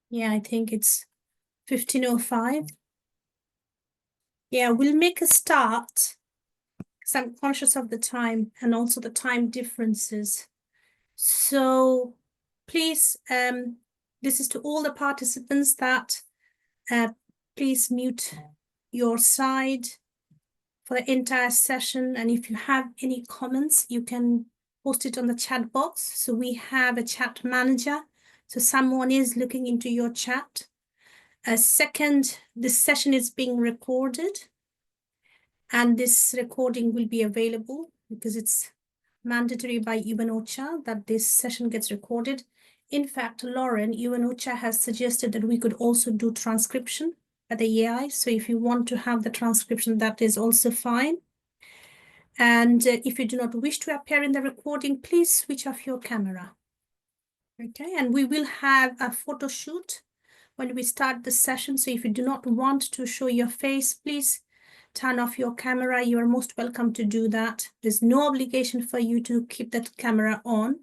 Yeah, I think it's 15:05. Yeah, we'll make a start because I'm conscious of the time and also the time differences. So please, this is to all the participants that please mute your side for the entire session. And if you have any comments, you can post it on the chat box. So we have a chat manager. So someone is looking into your chat. Second, this session is being recorded. And this recording will be available because it's mandatory by UN OCHA that this session gets recorded. In fact, Lauren, UN OCHA has suggested that we could also do transcription at the AI. So if you want to have the transcription, that is also fine. And if you do not wish to appear in the recording, please switch off your camera. Okay, and we will have a photo shoot when we start the session. So if you do not want to show your face, please turn off your camera. You are most welcome to do that. There's no obligation for you to keep that camera on.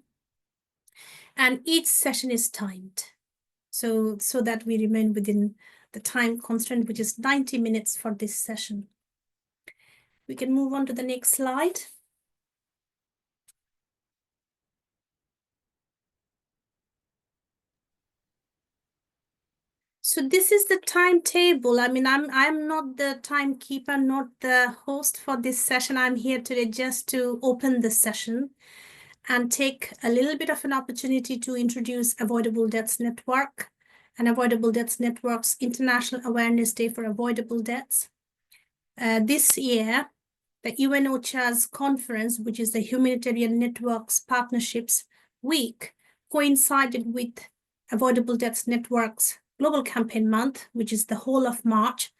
And each session is timed. So that we remain within the time constraint, which is 90 minutes for this session. We can move on to the next slide. So this is the timetable. I mean, I'm not the timekeeper, not the host for this session. I'm here today just to open the session and take a little bit of an opportunity to introduce Avoidable Deaths Network and Avoidable Deaths Network's International Awareness Day for Avoidable Deaths. This year, the UN OCHA's conference, which is the Humanitarian Networks Partnerships Week, coincided with Avoidable Deaths Network's Global Campaign Month, which is the whole of March.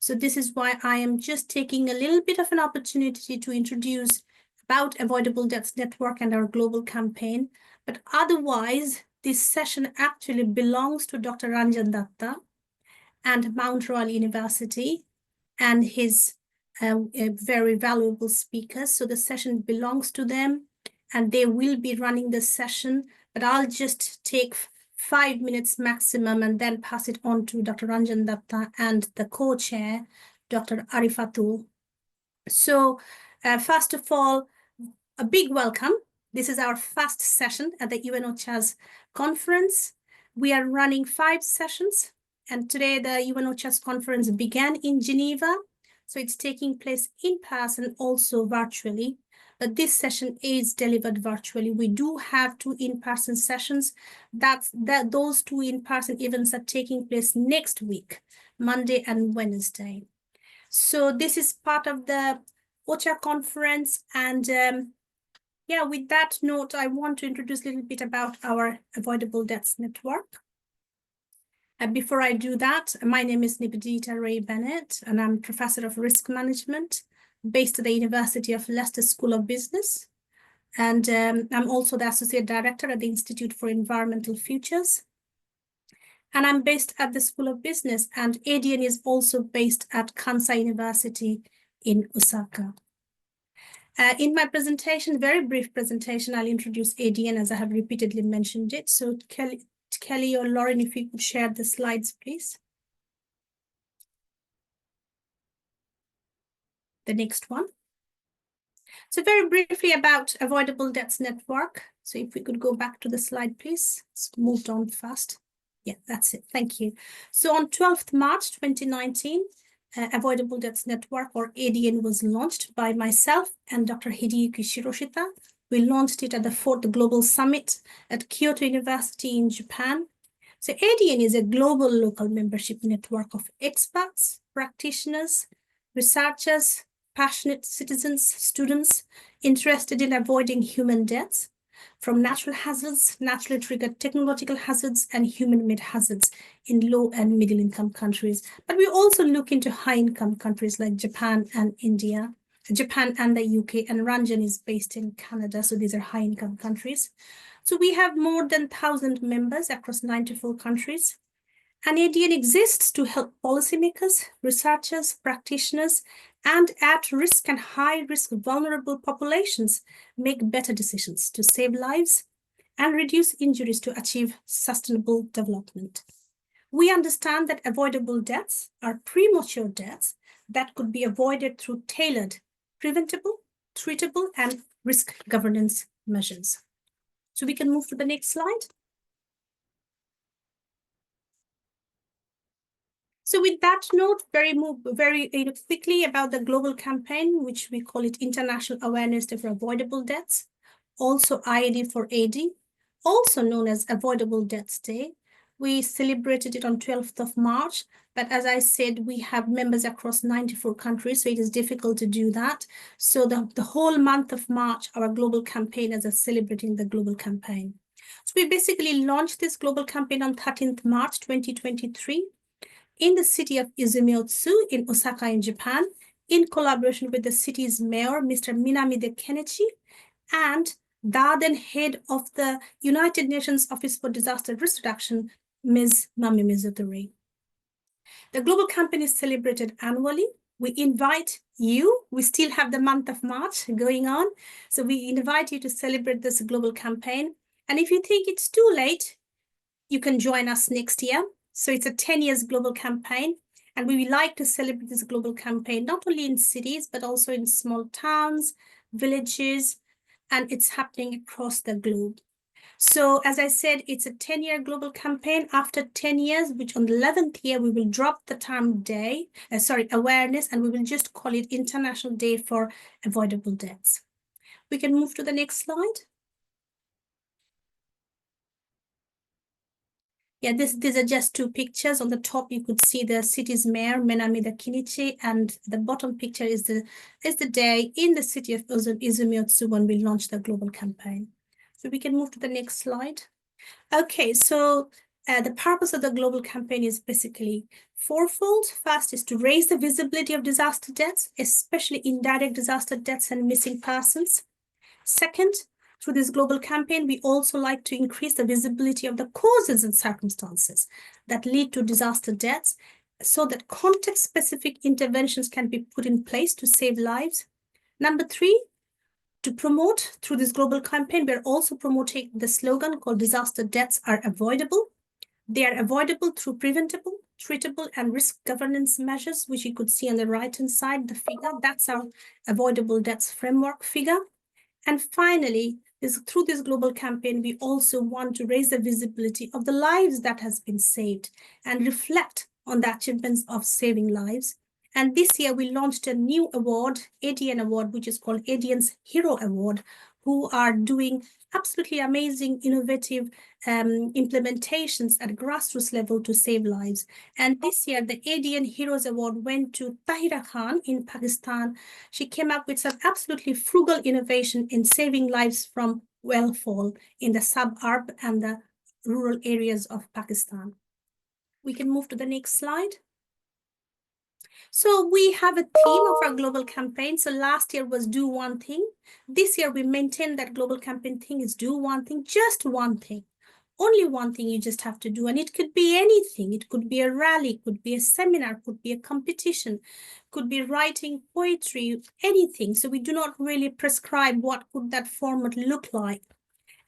So this is why I am just taking a little bit of an opportunity to introduce about Avoidable Deaths Network and our global campaign. But otherwise, this session actually belongs to Dr. Ranjan Datta and Mount Royal University and his very valuable speakers. So the session belongs to them and they will be running the session, but I'll just take 5 minutes maximum and then pass it on to Dr. Ranjan Datta and the co-chair, Dr. Arifatul. So first of all, a big welcome. This is our first session at the UN OCHA's conference. We are running 5 sessions, and today the UN OCHA's conference began in Geneva. So it's taking place in person, also virtually. But this session is delivered virtually. We do have 2 in-person sessions. Those 2 in-person events are taking place next week, Monday and Wednesday. So this is part of the OCHA conference. And yeah, with that note, I want to introduce a little bit about our Avoidable Deaths Network. And before I do that, my name is Nibedita Ray Bennett, and I'm Professor of Risk Management based at the University of Leicester School of Business. And I'm also the Associate Director at the Institute for Environmental Futures. And I'm based at the School of Business, and ADN is also based at Kansai University in Osaka. In my presentation, very brief presentation, I'll introduce ADN as I have repeatedly mentioned it. So Kelly or Lauren, if you could share the slides, please. The next one. So very briefly about Avoidable Deaths Network. So if we could go back to the slide, please. It's moved on fast. Yeah, that's it. Thank you. So on 12th March 2019, Avoidable Deaths Network, or ADN, was launched by myself and Dr. Hideyuki Shiroshita. We launched it at the 4th Global Summit at Kyoto University in Japan. So ADN is a global local membership network of experts, practitioners, researchers, passionate citizens, students interested in avoiding human deaths from natural hazards, naturally triggered technological hazards, and human-made hazards in low and middle-income countries. But we also look into high-income countries like Japan and India, Japan and the UK, and Ranjan is based in Canada, so these are high-income countries. So we have more than 1,000 members across 94 countries. And ADN exists to help policymakers, researchers, practitioners, and at-risk and high-risk vulnerable populations make better decisions to save lives and reduce injuries to achieve sustainable development. We understand that avoidable deaths are premature deaths that could be avoided through tailored, preventable, treatable, and risk governance measures. So we can move to the next slide. So with that note, very quickly about the global campaign, which we call it International Awareness of Avoidable Deaths, also IAD for AD, also known as Avoidable Deaths Day. We celebrated it on 12th of March, but as I said, we have members across 94 countries, so it is difficult to do that. So the whole month of March, our global campaign is celebrating the global campaign. So we basically launched this global campaign on 13th March 2023 in the city of Izumiotsu in Osaka in Japan, in collaboration with the city's mayor, Mr. Minamide Kenichi, and the then head of the United Nations Office for Disaster Risk Reduction, Ms. Mami Mizutori. The global campaign is celebrated annually. We invite you, we still have the month of March going on, so we invite you to celebrate this global campaign. And if you think it's too late, you can join us next year. So it's a 10 years global campaign, and we would like to celebrate this global campaign, not only in cities, but also in small towns, villages, and it's happening across the globe. So as I said, it's a 10-year global campaign. After 10 years, which on the 11th year, we will drop the term awareness, and we will just call it International Day for Avoidable Deaths. We can move to the next slide. Yeah, these are just two pictures. On the top, you could see the city's mayor, Minamide Kenichi, and the bottom picture is the day in the city of Izumiotsu when we launched the global campaign. So we can move to the next slide. Okay, so the purpose of the global campaign is basically fourfold. First is to raise the visibility of disaster deaths, especially indirect disaster deaths and missing persons. Second, through this global campaign, we also like to increase the visibility of the causes and circumstances that lead to disaster deaths so that context-specific interventions can be put in place to save lives. Number three, to promote through this global campaign, we're also promoting the slogan called Disaster Deaths Are Avoidable. They are avoidable through preventable, treatable, and risk governance measures, which you could see on the right-hand side, the figure. That's our avoidable deaths framework figure. And finally, through this global campaign, we also want to raise the visibility of the lives that has been saved and reflect on the achievements of saving lives. And this year, we launched a new award, ADN Award, which is called ADN's Hero Award, who are doing absolutely amazing, innovative implementations at grassroots level to save lives. And this year, the ADN Heroes Award went to Tahira Khan in Pakistan. She came up with some absolutely frugal innovation in saving lives from well fall in the suburb and the rural areas of Pakistan. We can move to the next slide. So we have a theme of our global campaign. So last year was do one thing. This year we maintain that global campaign thing is do one thing, just one thing. Only one thing you just have to do. And it could be anything. It could be a rally, could be a seminar, could be a competition, could be writing poetry, anything. So we do not really prescribe what could that format look like.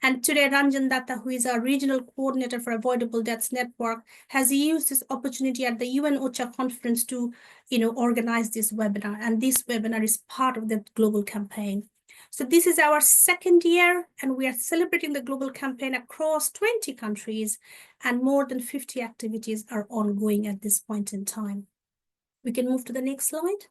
And today, Ranjan Datta, who is our regional coordinator for Avoidable Deaths Network, has used this opportunity at the UN OCHA conference to, organize this webinar. And this webinar is part of the global campaign. So this is our second year, and we are celebrating the global campaign across 20 countries, and more than 50 activities are ongoing at this point in time. We can move to the next slide.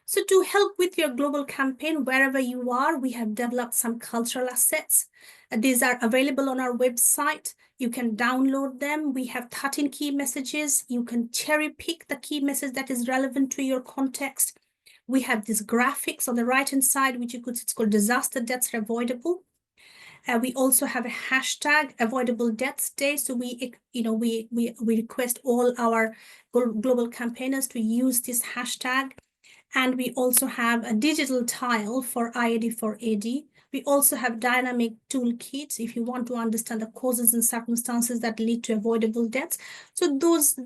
So to help with your global campaign, wherever you are, we have developed some cultural assets. These are available on our website. You can download them. We have 13 key messages. You can cherry pick the key message that is relevant to your context. We have these graphics on the right-hand side, which it's called Disaster Deaths Are Avoidable. We also have a hashtag Avoidable Deaths Day. So we request all our global campaigners to use this hashtag. And we also have a digital tile for IAD for AD. We also have dynamic toolkits if you want to understand the causes and circumstances that lead to avoidable deaths. So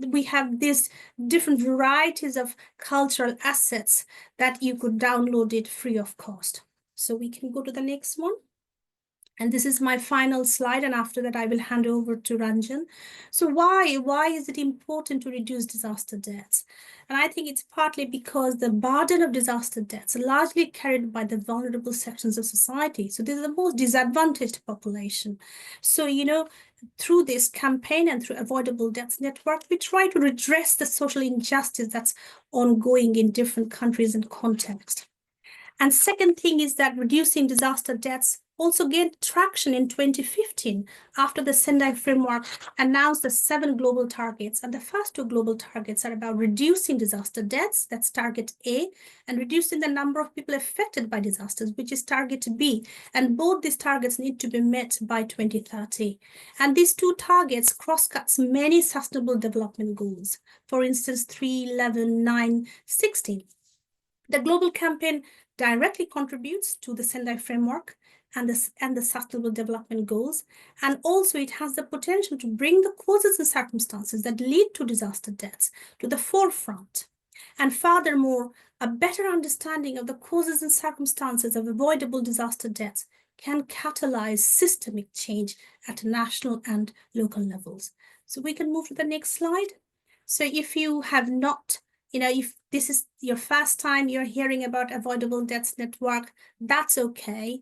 we have these different varieties of cultural assets that you could download it free of cost. So we can go to the next one. And this is my final slide, and after that, I will hand over to Ranjan. So why is it important to reduce disaster deaths? And I think it's partly because the burden of disaster deaths are largely carried by the vulnerable sections of society. So this is the most disadvantaged population. So, through this campaign and through Avoidable Deaths Network, we try to redress the social injustice that's ongoing in different countries and contexts. And second thing is that reducing disaster deaths also gained traction in 2015 after the Sendai framework announced the 7 global targets. And the first 2 global targets are about reducing disaster deaths, that's target A, and reducing the number of people affected by disasters, which is target B. And both these targets need to be met by 2030. And these 2 targets cross-cuts many sustainable development goals. For instance, 3, 11, 9, 16. The global campaign directly contributes to the Sendai framework and the Sustainable Development Goals, and also it has the potential to bring the causes and circumstances that lead to disaster deaths to the forefront. And furthermore, a better understanding of the causes and circumstances of avoidable disaster deaths can catalyze systemic change at national and local levels. So we can move to the next slide. So if you have not if this is your first time you're hearing about Avoidable Deaths Network, that's okay.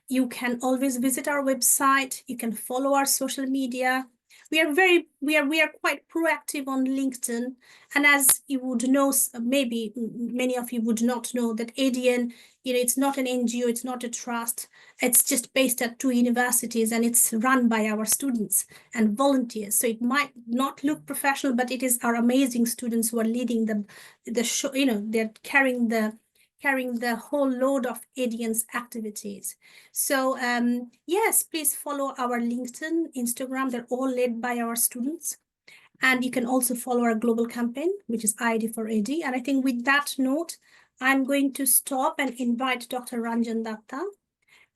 You can always visit our website. You can follow our social media. We are quite proactive on LinkedIn. And as you would know, maybe many of you would not know that ADN, it's not an NGO, it's not a trust. It's just based at 2 universities and it's run by our students and volunteers. So it might not look professional, but it is our amazing students who are leading the show, they're carrying the whole load of ADN's activities. So yes, please follow our LinkedIn, Instagram. They're all led by our students. And you can also follow our global campaign, which is ID for AD. And I think with that note, I'm going to stop and invite Dr. Ranjan Datta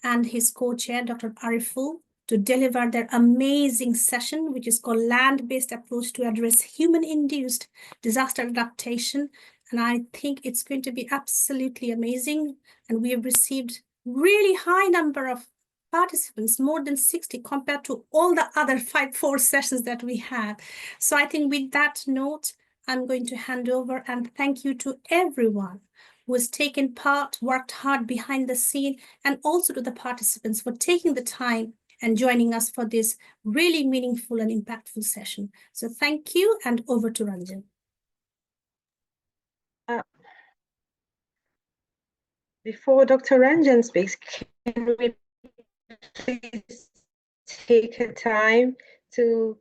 and his co-chair, Dr. Ariful, to deliver their amazing session, which is called Land-Based Approach to Address Human-Induced Disaster Adaptation. And I think it's going to be absolutely amazing. And we have received really high number of participants, more than 60 compared to all the other 4 sessions that we had. So I think with that note, I'm going to hand over and thank you to everyone who has taken part, worked hard behind the scene, and also to the participants for taking the time and joining us for this really meaningful and impactful session. So thank you, and over to Ranjan. Before Dr. Ranjan speaks, can we please take a time to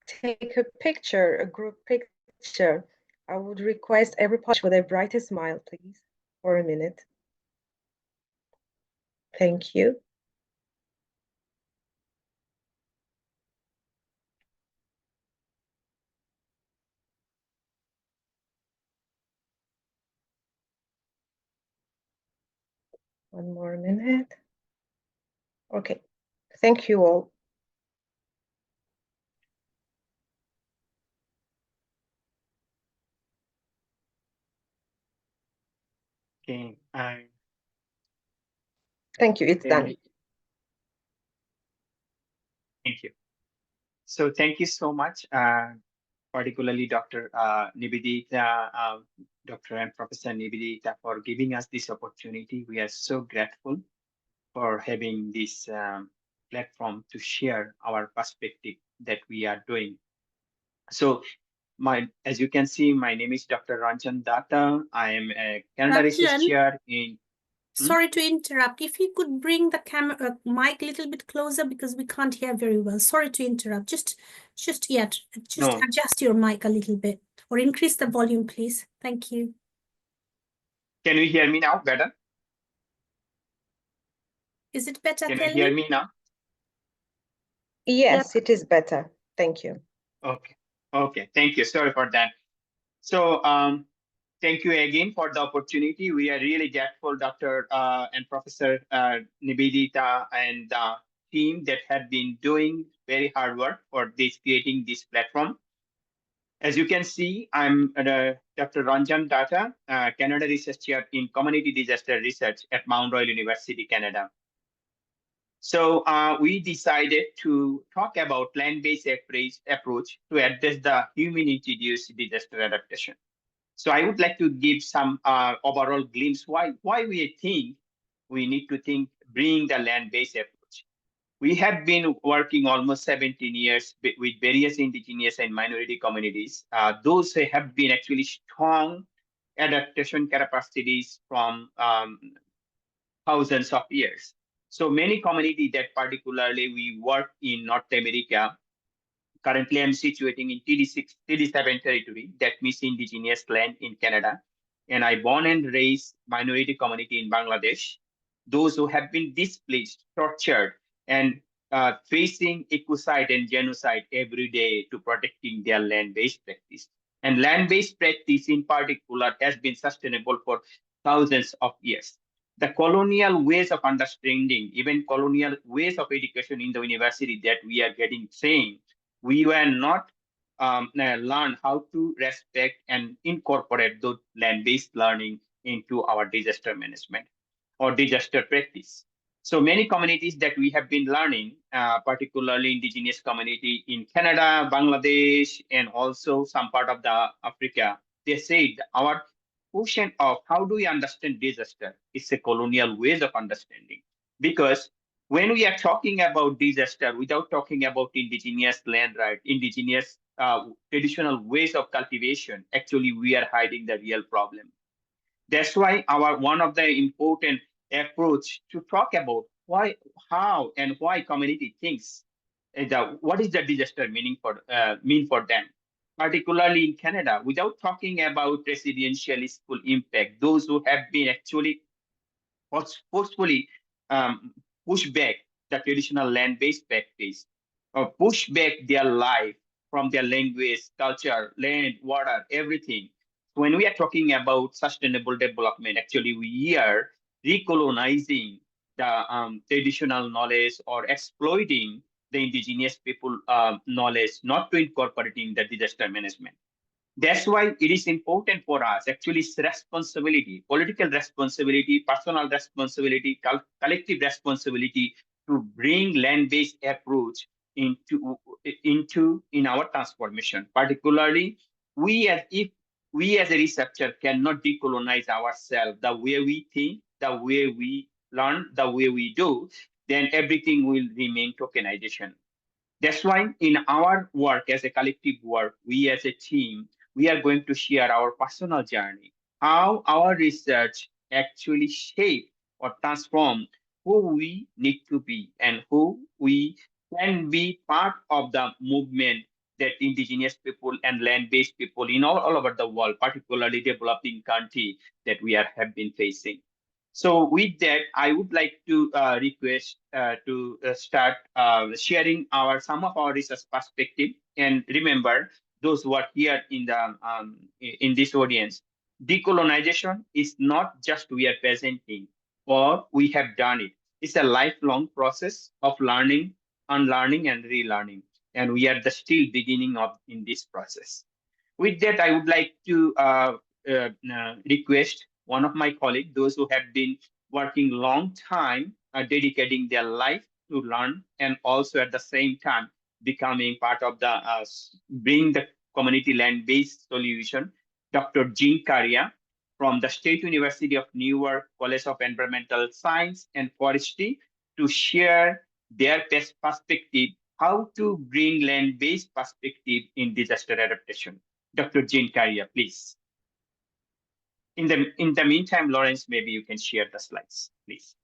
take a picture, a group picture? I would request every participant with their brightest smile, please, for a minute. Thank you. One more minute. Okay, thank you all. Okay. Thank you, it's done. Thank you. So thank you so much, particularly Dr. Nivedita, Dr. and Professor Nivedita, for giving us this opportunity. We are so grateful for having this platform to share our perspective that we are doing. So as you can see, my name is Dr. Ranjan Datta. I am a Canada Research Chair in... Sorry to interrupt. If you could bring the camera mic a little bit closer because we can't hear very well. Sorry to interrupt. Just adjust your mic a little bit or increase the volume, please. Thank you. Can you hear me now better? Is it better? Can you hear me now? Yes, it is better. Thank you. Okay. Okay. Thank you. Sorry for that. So thank you again for the opportunity. We are really grateful, Dr. And Professor Nivedita and the team that have been doing very hard work for creating this platform. As you can see, I'm Dr. Ranjan Datta, Canada Research Chair in Community Disaster Research at Mount Royal University, Canada. So we decided to talk about land-based approach to address the human-induced disaster adaptation. So I would like to give some overall glimpse why we think we need to bring the land-based approach. We have been working almost 17 years with various indigenous and minority communities. Those have been actually strong adaptation capacities from thousands of years. So many communities that particularly we work in North America. Currently, I'm situating in TD7 territory, that means indigenous land in Canada. And I born and raised minority community in Bangladesh. Those who have been displaced, tortured, and facing ecocide and genocide every day to protecting their land-based practice. And land-based practice in particular has been sustainable for thousands of years. The colonial ways of understanding, even colonial ways of education in the university that we are getting trained, we were not learn how to respect and incorporate those land-based learning into our disaster management or disaster practice. So many communities that we have been learning, particularly indigenous community in Canada, Bangladesh, and also some part of the Africa, they said our question of how do we understand disaster is a colonial ways of understanding. Because when we are talking about disaster without talking about indigenous land, right, indigenous traditional ways of cultivation, actually we are hiding the real problem. That's why our one of the important approach to talk about why, how, and why community thinks what is the disaster mean for them, particularly in Canada, without talking about residential school impact. Those who have been actually forcefully um, push back the traditional land-based practice, or push back their life from their language, culture, land, water, everything. When we are talking about sustainable development, actually we are recolonizing the traditional knowledge or exploiting the indigenous people knowledge, not to incorporating the disaster management. That's why it is important for us. Actually, it's responsibility, political responsibility, personal responsibility, collective responsibility to bring land-based approach into in our transformation. Particularly, if we as a researcher cannot decolonize ourselves, the way we think, the way we learn, the way we do, then everything will remain tokenization. That's why in our work as a collective work, we as a team, we are going to share our personal journey, how our research actually shape or transform who we need to be and who we can be part of the movement that indigenous people and land-based people in all over the world, particularly developing country that we have been facing. So with that, I would like to request to start sharing some of our research perspective. And remember, those who are here in this audience, decolonization is not just we are presenting or we have done it. It's a lifelong process of learning, unlearning, and relearning. And we are the still beginning of in this process. With that, I would like to request one of my colleagues, those who have been working long time, dedicating their life to learn, and also at the same time becoming part of the bring the community land-based solution, Dr. Jean Caria from the State University of Newark College of Environmental Science and Forestry to share their best perspective how to bring land-based perspective in disaster adaptation. Dr. Jean Caria, please. In the meantime, Lawrence, maybe you can share the slides, please.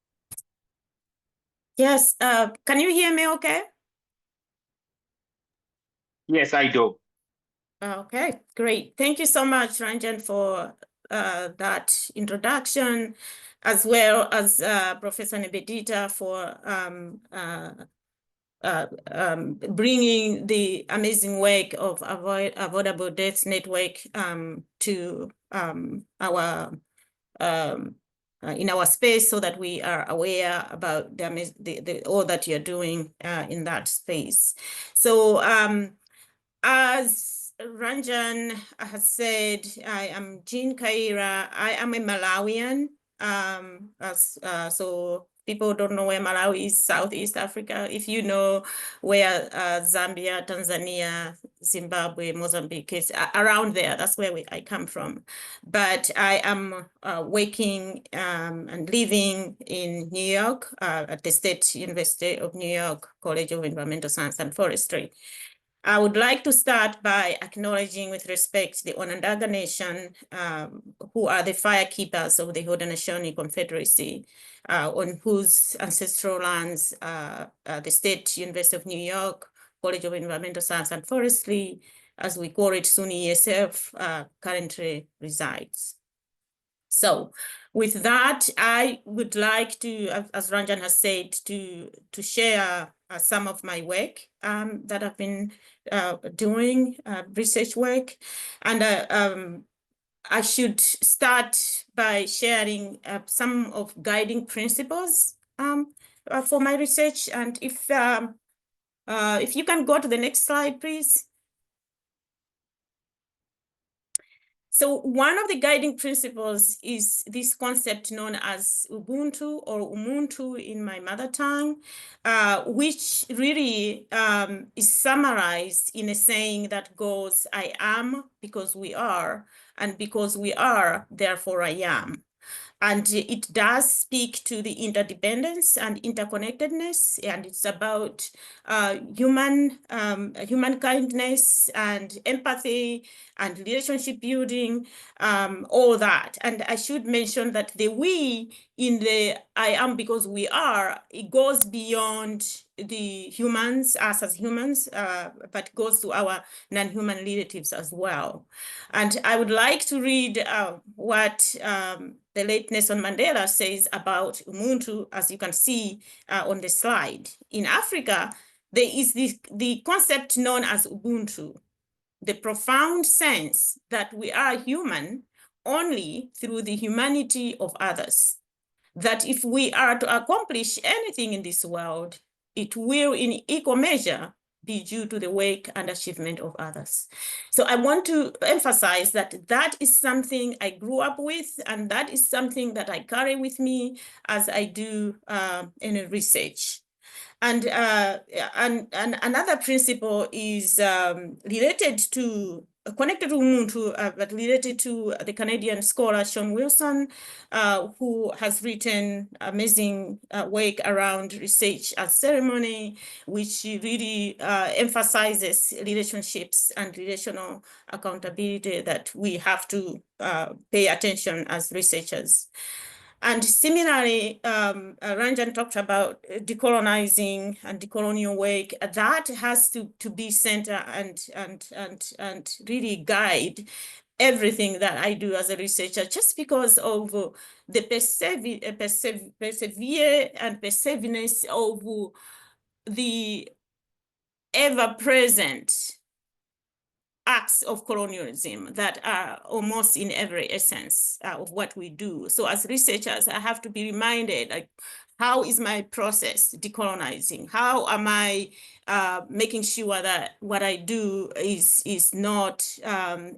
Yes, can you hear me okay? Yes, I do. Okay, great. Thank you so much, Ranjan, for that introduction, as well as Professor Nebedita for bringing the amazing work of Avoidable Deaths Network to our in our space, so that we are aware about all that you're doing in that space. So as Ranjan has said, I am Jean Kaira. I am a Malawian. So people don't know where Malawi is, Southeast Africa. If you know where Zambia, Tanzania, Zimbabwe, Mozambique is, around there, that's where I come from. But I am working and living in New York at the State University of New York College of Environmental Science and Forestry. I would like to start by acknowledging with respect the Onondaga Nation, who are the firekeepers of the Haudenosaunee Confederacy, on whose ancestral lands the State University of New York College of Environmental Science and Forestry, as we call it, SUNY ESF, currently resides. So with that, I would like to, as Ranjan has said, to share some of my work that I've been doing, research work. And I should start by sharing some of guiding principles for my research. And if you can go to the next slide, please. So one of the guiding principles is this concept known as Ubuntu or Umuntu in my mother tongue, which really is summarized in a saying that goes, I am because we are, and because we are, therefore I am. And it does speak to the interdependence and interconnectedness, and it's about human kindness and empathy and relationship building, all that. And I should mention that the we in the I am because we are, it goes beyond the humans, us as humans, but goes to our non-human relatives as well. And I would like to read what the late Nelson Mandela says about Ubuntu, as you can see on the slide. In Africa, there is the concept known as Ubuntu, the profound sense that we are human only through the humanity of others. That if we are to accomplish anything in this world, it will in equal measure be due to the work and achievement of others. So I want to emphasize that that is something I grew up with, and that is something that I carry with me as I do in research. And another principle is related to, connected to Ubuntu, but related to the Canadian scholar Sean Wilson, who has written amazing work around research as ceremony, which really emphasizes relationships and relational accountability that we have to pay attention as researchers. And similarly, Ranjan talked about decolonizing and decolonial work. That has to be center and really guide everything that I do as a researcher, just because of the persevere and perseverance of the ever-present acts of colonialism that are almost in every essence of what we do. So as researchers, I have to be reminded, like, how is my process decolonizing? How am I making sure that what I do is not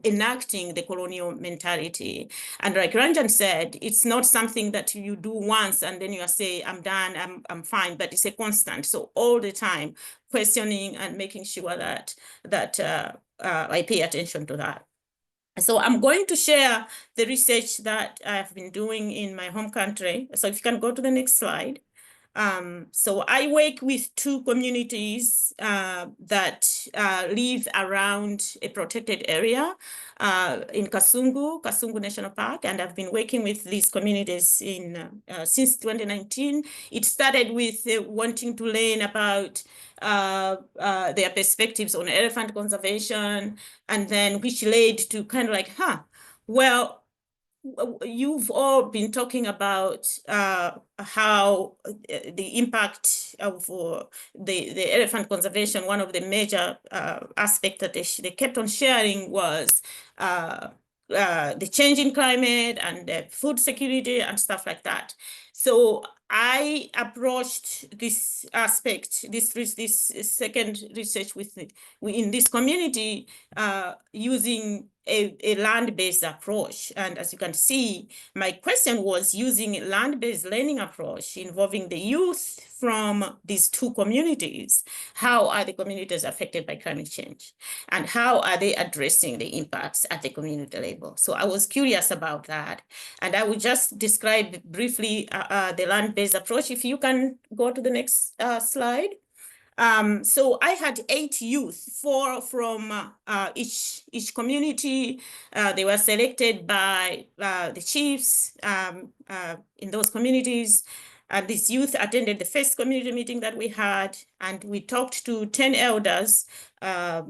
enacting the colonial mentality? And like Ranjan said, it's not something that you do once and then you say, I'm done, I'm fine, but it's a constant. So all the time, questioning and making sure that I pay attention to that. So I'm going to share the research that I've been doing in my home country. So if you can go to the next slide. So I work with two communities that live around a protected area in Kasungu National Park, and I've been working with these communities in since 2019. It started with wanting to learn about their perspectives on elephant conservation, and then which led to kind of like, well, you've all been talking about how the impact of the elephant conservation, one of the major aspects that they kept on sharing was the changing climate and food security and stuff like that. So I approached this aspect, this second research in this community using a land-based approach. And as you can see, my question was using a land-based learning approach involving the youth from these two communities. How are the communities affected by climate change? And how are they addressing the impacts at the community level? So I was curious about that. And I will just describe briefly the land-based approach. If you can go to the next slide. So I had 8 youth, 4 from each community. They were selected by the chiefs in those communities. These youth attended the first community meeting that we had, and we talked to 10 elders, 5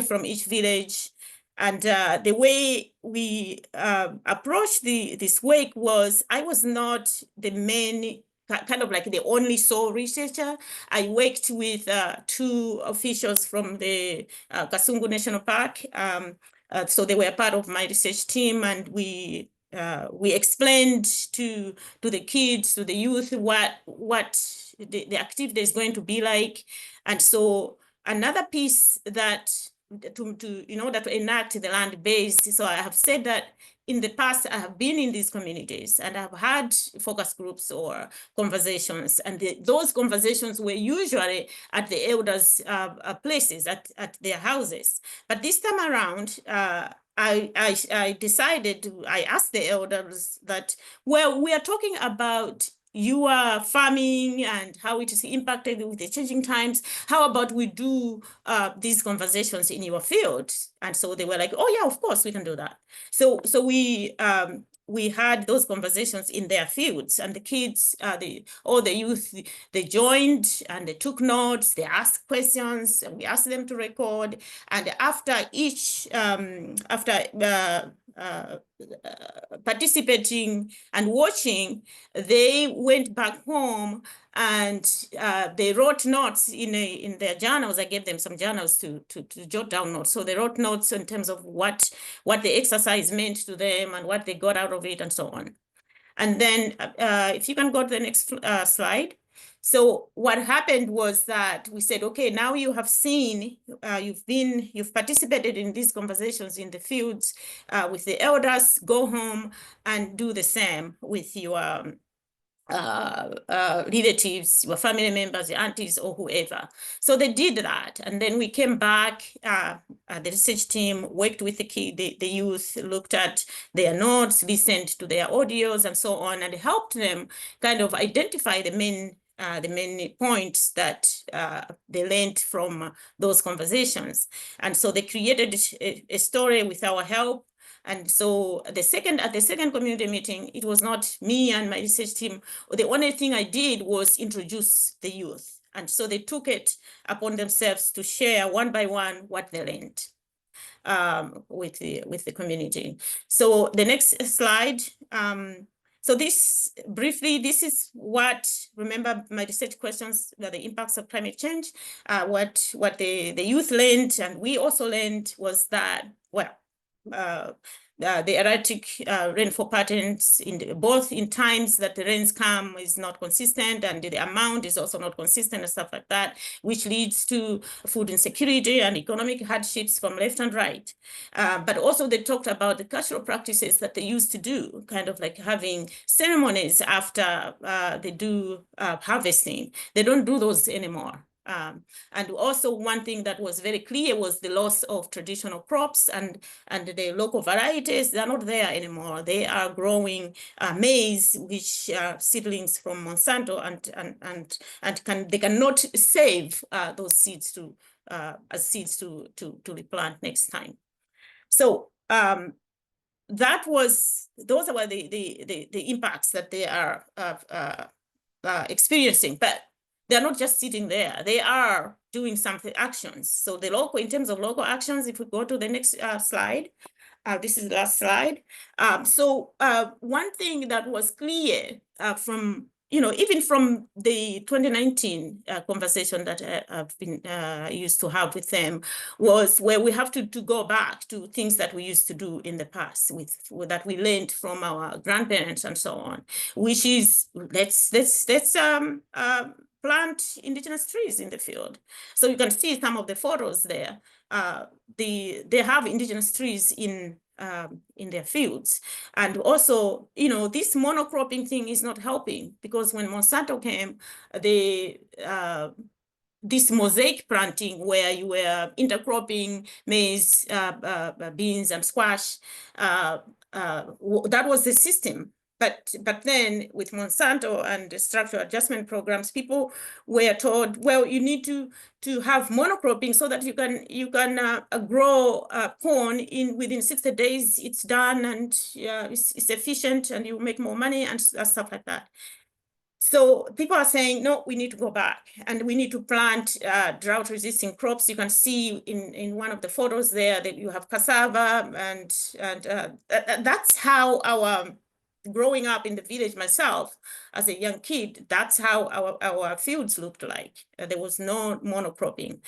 from each village. And the way we approached this work was, I was not the main, kind of like the only sole researcher. I worked with 2 officials from the Kasungu National Park. So they were part of my research team, and we explained to the kids, to the youth, what the activity is going to be like. And so another piece that in order to enact the land-based, so I have said that in the past, I have been in these communities and I've had focus groups or conversations, and those conversations were usually at the elders' places, at their houses. But this time around, I decided I asked the elders that, well, we are talking about your farming and how it is impacted with the changing times. How about we do these conversations in your field? And so they were like, oh yeah, of course we can do that. So we had those conversations in their fields, and the kids, all the youth, they joined and they took notes, they asked questions, and we asked them to record. And after each, participating and watching, they went back home and they wrote notes in their journals. I gave them some journals to jot down notes. So they wrote notes in terms of what the exercise meant to them and what they got out of it and so on. And then if you can go to the next slide. So what happened was that we said, okay, now you have seen, you've participated in these conversations in the fields with the elders, go home and do the same with your relatives, your family members, your aunties, or whoever. So they did that. And then we came back, the research team worked with the youth, looked at their notes, listened to their audios and so on, and helped them kind of identify the main points that they learned from those conversations. And so they created a story with our help. And so at the second community meeting, it was not me and my research team. The only thing I did was introduce the youth. And so they took it upon themselves to share one by one what they learned with the community. So the next slide. So this, briefly, this is what, remember my research questions, the impacts of climate change, what the youth learned, and we also learned was that, well, the erratic rainfall patterns both in times that the rains come is not consistent, and the amount is also not consistent and stuff like that, which leads to food insecurity and economic hardships from left and right. But also they talked about the cultural practices that they used to do, kind of like having ceremonies after they do harvesting. They don't do those anymore. And also one thing that was very clear was the loss of traditional crops and the local varieties. They're not there anymore. They are growing maize, which are seedlings from Monsanto, and they cannot save those seeds as seeds to replant next time. So those were the impacts that they are experiencing, but they're not just sitting there. They are doing something, actions. So in terms of local actions, if we go to the next slide, this is the last slide. So one thing that was clear from, even from the 2019 conversation that I've been used to have with them, was where we have to go back to things that we used to do in the past that we learned from our grandparents and so on, which is let's plant indigenous trees in the field. So you can see some of the photos there. They have indigenous trees in their fields. And also, this monocropping thing is not helping, because when Monsanto came, this mosaic planting where you were intercropping maize, beans, and squash, that was the system. But then with Monsanto and the structural adjustment programs, people were told, well, you need to have monocropping so that you can grow corn within 60 days. It's done, and it's efficient, and you make more money and stuff like that. So people are saying, no, we need to go back, and we need to plant drought-resistant crops. You can see in one of the photos there that you have cassava, and that's how growing up in the village myself as a young kid, that's how our fields looked like. There was no monocropping.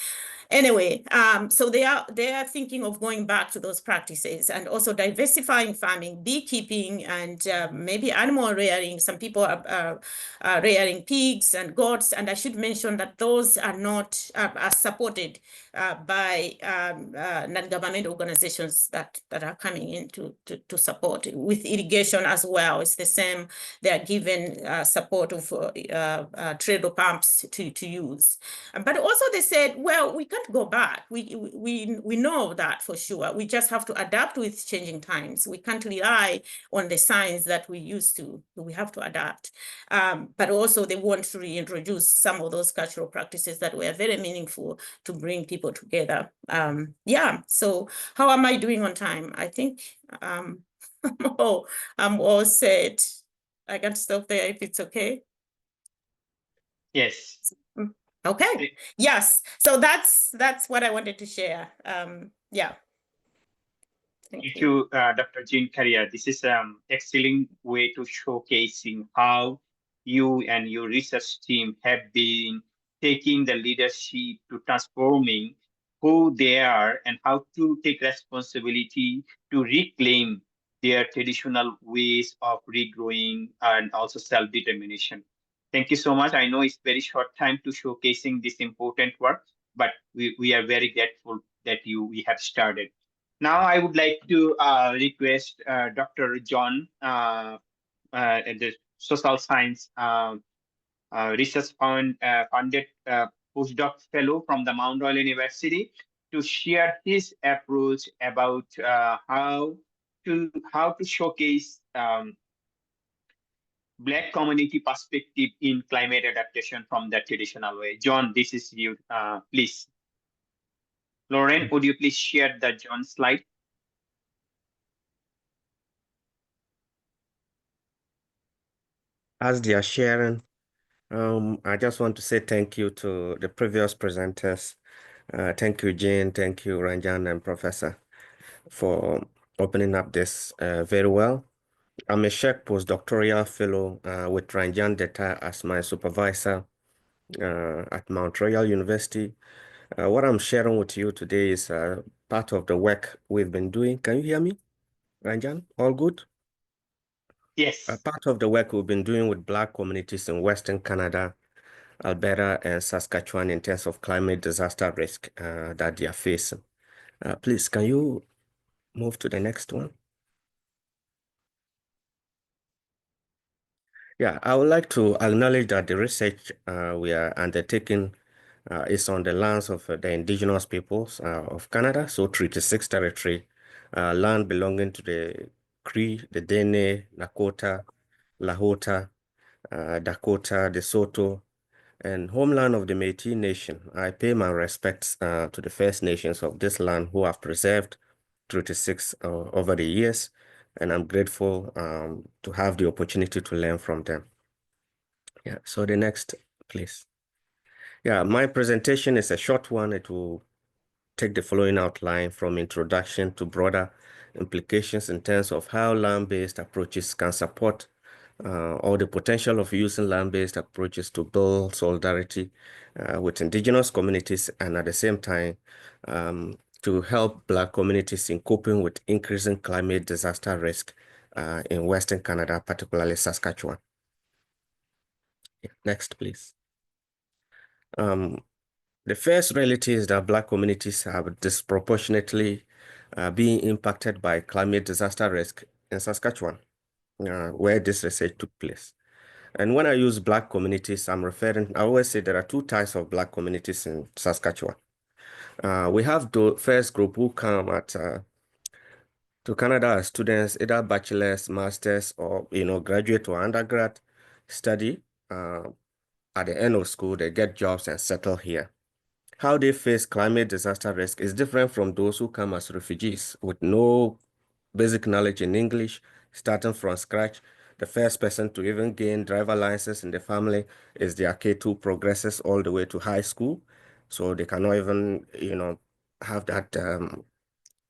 Anyway, so they are thinking of going back to those practices, and also diversifying farming, beekeeping, and maybe animal rearing. Some people are rearing pigs and goats, and I should mention that those are not are supported by non-government organizations that are coming in to support with irrigation as well. It's the same. They are given support of treadle pumps to use. But also they said, well, we can't go back. We know that for sure. We just have to adapt with changing times. We can't rely on the science that we used to. We have to adapt. But also they want to reintroduce some of those cultural practices that were very meaningful to bring people together. Yeah, so how am I doing on time? I think I'm all set. I can stop there if it's okay. Yes. Okay. Yes. So that's what I wanted to share. Yeah. Thank you, Dr. Jean Carrier. This is an excellent way to showcasing how you and your research team have been taking the leadership to transforming who they are and how to take responsibility to reclaim their traditional ways of regrowing and also self-determination. Thank you so much. I know it's very short time to showcasing this important work, but we are very grateful that we have started. Now I would like to request Dr. John, the social science research funded postdoc fellow from the Mount Royal University, to share his approach about how to showcase Black community perspective in climate adaptation from the traditional way. John, this is you, please. Lauren, would you please share the John slide? As they are sharing, I just want to say thank you to the previous presenters. Thank you, Jane. Thank you, Ranjan and Professor, for opening up this very well. I'm a Sheikh postdoctoral fellow with Ranjan Detta as my supervisor at Mount Royal University. What I'm sharing with you today is part of the work we've been doing. Can you hear me, Ranjan? All good? Yes. Part of the work we've been doing with Black communities in Western Canada, Alberta, and Saskatchewan in terms of climate disaster risk that they are facing. Please, can you move to the next one? Yeah, I would like to acknowledge that the research we are undertaking is on the lands of the Indigenous peoples of Canada, so Treaty 6 territory, land belonging to the Cree, the Dene, Nakota, Lahota, Dakota, the Soto, and homeland of the Métis Nation. I pay my respects to the First Nations of this land who have preserved Treaty 6 over the years, and I'm grateful to have the opportunity to learn from them. Yeah, so the next, please. Yeah, my presentation is a short one. It will take the following outline from introduction to broader implications in terms of how land-based approaches can support or the potential of using land-based approaches to build solidarity with Indigenous communities, and at the same time to help Black communities in coping with increasing climate disaster risk in Western Canada, particularly Saskatchewan. Next, please. The first reality is that Black communities have disproportionately being impacted by climate disaster risk in Saskatchewan, where this research took place. And when I use Black communities, I always say there are two types of Black communities in Saskatchewan. We have the first group who come to Canada as students, either bachelor's, master's, or graduate or undergrad study. At the end of school, they get jobs and settle here. How they face climate disaster risk is different from those who come as refugees with no basic knowledge in English, starting from scratch. The first person to even gain driver license in the family is their kid who progresses all the way to high school. So they cannot even, have that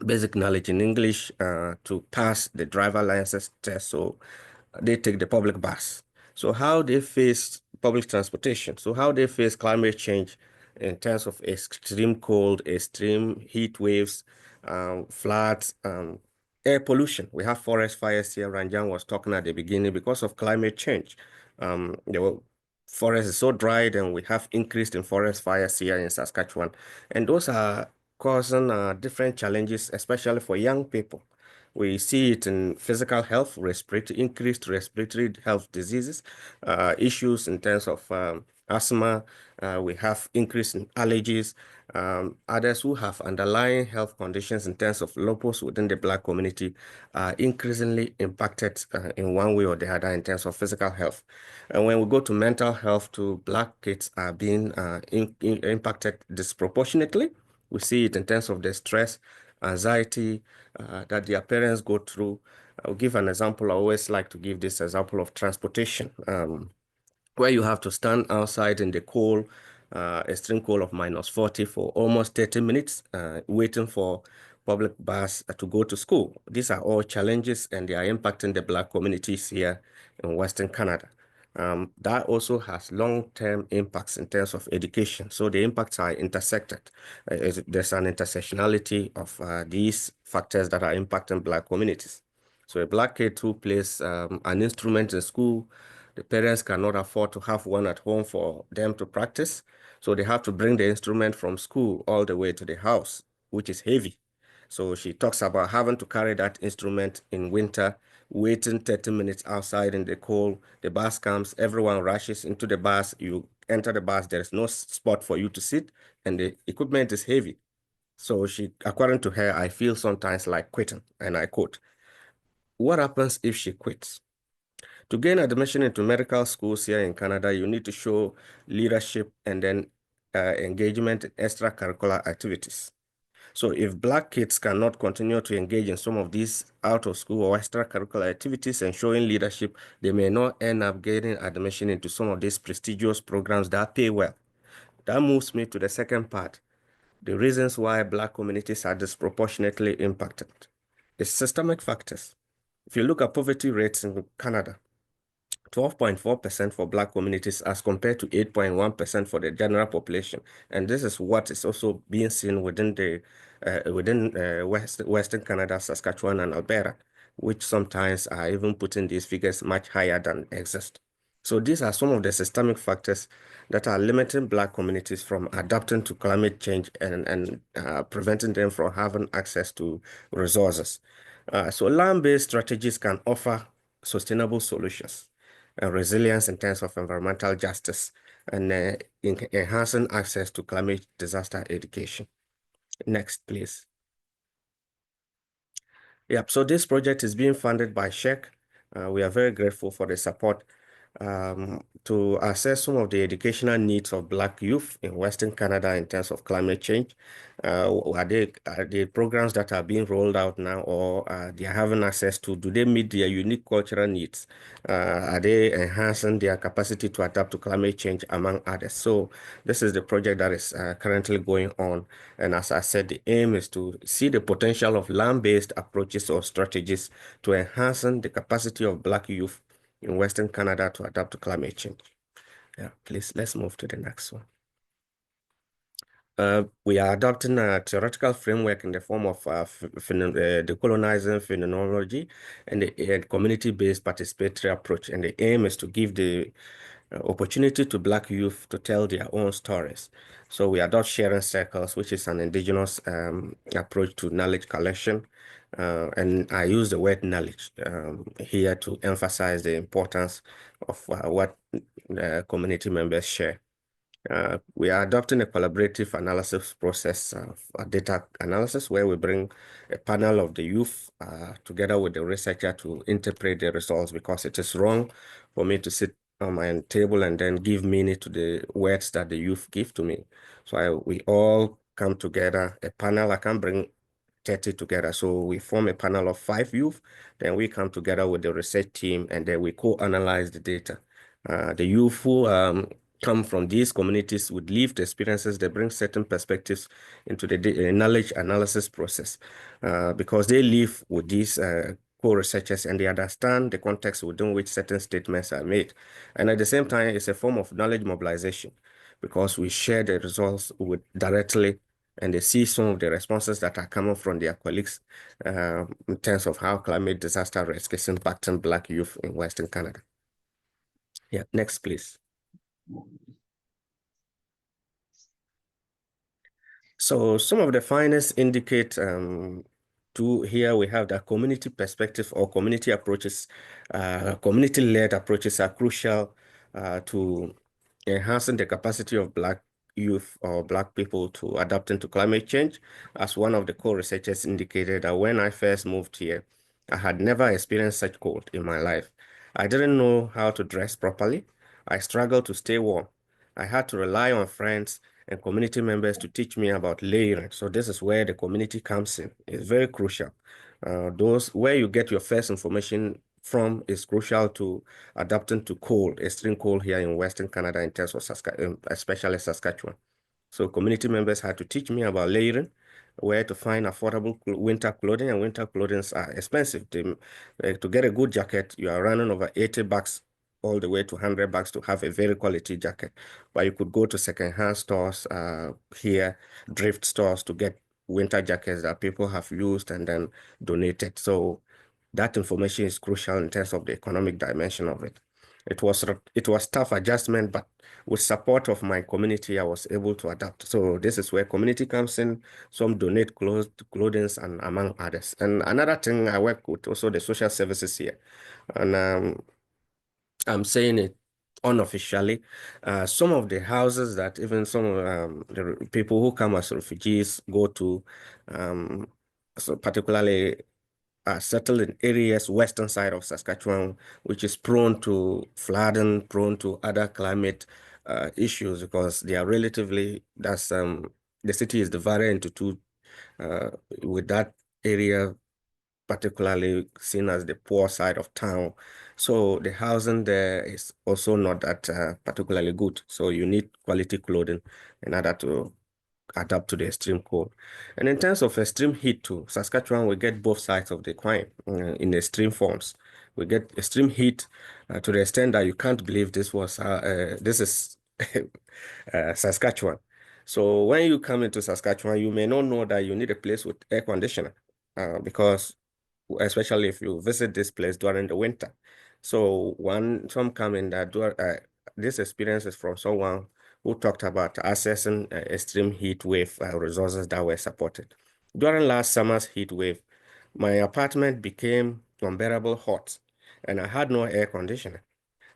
basic knowledge in English to pass the driver license test. So they take the public bus. So how they face public transportation. So how they face climate change in terms of extreme cold, extreme heat waves, floods, air pollution. We have forest fires here. Ranjan was talking at the beginning because of climate change. The forest is so dried and we have increased in forest fires here in Saskatchewan. And those are causing different challenges, especially for young people. We see it in physical health, increased respiratory health diseases, issues in terms of asthma. We have increase in allergies. Others who have underlying health conditions in terms of lupus within the Black community are increasingly impacted in one way or the other in terms of physical health. And when we go to mental health, too, Black kids are being impacted disproportionately. We see it in terms of the stress, anxiety that their parents go through. I'll give an example. I always like to give this example of transportation, where you have to stand outside in the cold, extreme cold of -40 for almost 30 minutes, waiting for public bus to go to school. These are all challenges and they are impacting the Black communities here in Western Canada. That also has long-term impacts in terms of education. So the impacts are intersected. There's an intersectionality of these factors that are impacting Black communities. So a Black kid who plays an instrument in school, the parents cannot afford to have one at home for them to practice. So they have to bring the instrument from school all the way to the house, which is heavy. So she talks about having to carry that instrument in winter, waiting 30 minutes outside in the cold. The bus comes, everyone rushes into the bus. You enter the bus, there's no spot for you to sit, and the equipment is heavy. So she, according to her, I feel sometimes like quitting, and I quote, "What happens if she quits? To gain admission into medical schools here in Canada, you need to show leadership and then engagement in extracurricular activities. So if Black kids cannot continue to engage in some of these out of school or extracurricular activities and showing leadership, they may not end up getting admission into some of these prestigious programs that pay well." That moves me to the second part, the reasons why Black communities are disproportionately impacted. It's systemic factors. If you look at poverty rates in Canada, 12.4% for Black communities as compared to 8.1% for the general population. And this is what is also being seen within Western Canada, Saskatchewan, and Alberta, which sometimes are even putting these figures much higher than exist. So these are some of the systemic factors that are limiting Black communities from adapting to climate change and preventing them from having access to resources. So land-based strategies can offer sustainable solutions and resilience in terms of environmental justice and enhancing access to climate disaster education. Next, please. Yep, so this project is being funded by SHEC. We are very grateful for the support to assess some of the educational needs of Black youth in Western Canada in terms of climate change. Are the programs that are being rolled out now or they are having access to, do they meet their unique cultural needs? Are they enhancing their capacity to adapt to climate change, among others? So this is the project that is currently going on. And as I said, the aim is to see the potential of land-based approaches or strategies to enhancing the capacity of Black youth in Western Canada to adapt to climate change. Yeah, please, let's move to the next one. We are adopting a theoretical framework in the form of decolonizing phenomenology and the community-based participatory approach. And the aim is to give the opportunity to Black youth to tell their own stories. So we adopt sharing circles, which is an indigenous approach to knowledge collection. And I use the word knowledge here to emphasize the importance of what community members share. We are adopting a collaborative analysis process of data analysis where we bring a panel of the youth together with the researcher to interpret the results, because it is wrong for me to sit on my table and then give meaning to the words that the youth give to me. So we all come together, a panel. I can bring 30 together. So we form a panel of 5 youth, then we come together with the research team, and then we co-analyze the data. The youth who come from these communities with lived experiences, they bring certain perspectives into the knowledge analysis process because they live with these co-researchers and they understand the context within which certain statements are made. And at the same time, it's a form of knowledge mobilization because we share the results with directly, and they see some of the responses that are coming from their colleagues in terms of how climate disaster risk is impacting Black youth in Western Canada. Yeah, next, please. So some of the findings indicate here we have the community perspective or community approaches, community-led approaches are crucial to enhancing the capacity of Black youth or Black people to adapt to climate change. As one of the co-researchers indicated, that when I first moved here, I had never experienced such cold in my life. I didn't know how to dress properly. I struggled to stay warm. I had to rely on friends and community members to teach me about layering. So this is where the community comes in. It's very crucial. Where you get your first information from is crucial to adapting to cold, extreme cold here in Western Canada in terms of especially Saskatchewan. So community members had to teach me about layering, where to find affordable winter clothing, and winter clothing are expensive. To get a good jacket, you are running over $80 all the way to $100 to have a very quality jacket. But you could go to secondhand stores here, thrift stores, to get winter jackets that people have used and then donated. So that information is crucial in terms of the economic dimension of it. It was tough adjustment, but with support of my community, I was able to adapt. So this is where community comes in. Some donate clothing, and among others. And another thing, I work with also the social services here. And I'm saying it unofficially. Some of the houses that even some of the people who come as refugees go to, so particularly settled in areas western side of Saskatchewan, which is prone to flooding, prone to other climate issues, because they are relatively, the city is divided into two, with that area particularly seen as the poor side of town. So the housing there is also not that particularly good. So you need quality clothing in order to adapt to the extreme cold. And in terms of extreme heat too, Saskatchewan, we get both sides of the coin in extreme forms. We get extreme heat to the extent that you can't believe this is Saskatchewan. So when you come into Saskatchewan, you may not know that you need a place with air conditioner because especially if you visit this place during the winter. So some come in that this experience is from someone who talked about accessing extreme heat wave resources that were supported. During last summer's heat wave, my apartment became unbearable hot and I had no air conditioner.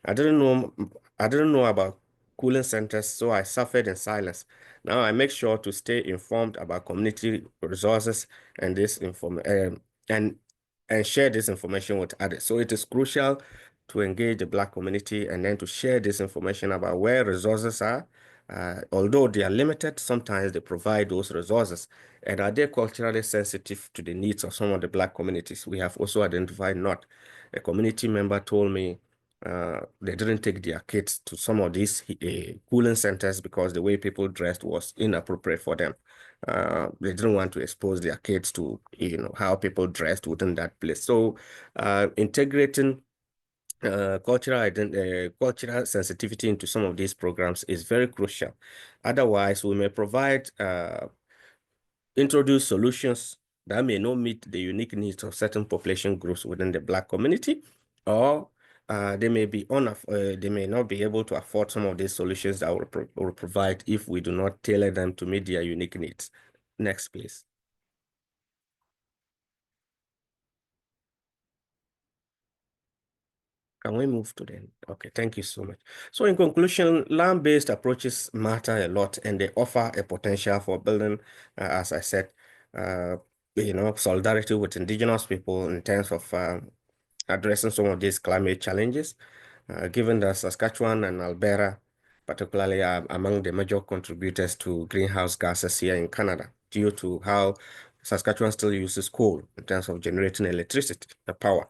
I didn't know about cooling centers, so I suffered in silence. Now I make sure to stay informed about community resources and and share this information with others. So it is crucial to engage the Black community and then to share this information about where resources are. Although they are limited, sometimes they provide those resources. And are they culturally sensitive to the needs of some of the Black communities? We have also identified not. A community member told me they didn't take their kids to some of these cooling centers because the way people dressed was inappropriate for them. They didn't want to expose their kids to, how people dressed within that place. So integrating cultural sensitivity into some of these programs is very crucial. Otherwise, we may introduce solutions that may not meet the unique needs of certain population groups within the Black community, or they may not be able to afford some of these solutions that will provide if we do not tailor them to meet their unique needs. Next, please. Can we move to the Okay, thank you so much. So in conclusion, land-based approaches matter a lot, and they offer a potential for building, as I said, solidarity with indigenous people in terms of addressing some of these climate challenges, given that Saskatchewan and Alberta, particularly, are among the major contributors to greenhouse gases here in Canada, due to how Saskatchewan still uses coal in terms of generating electricity, the power.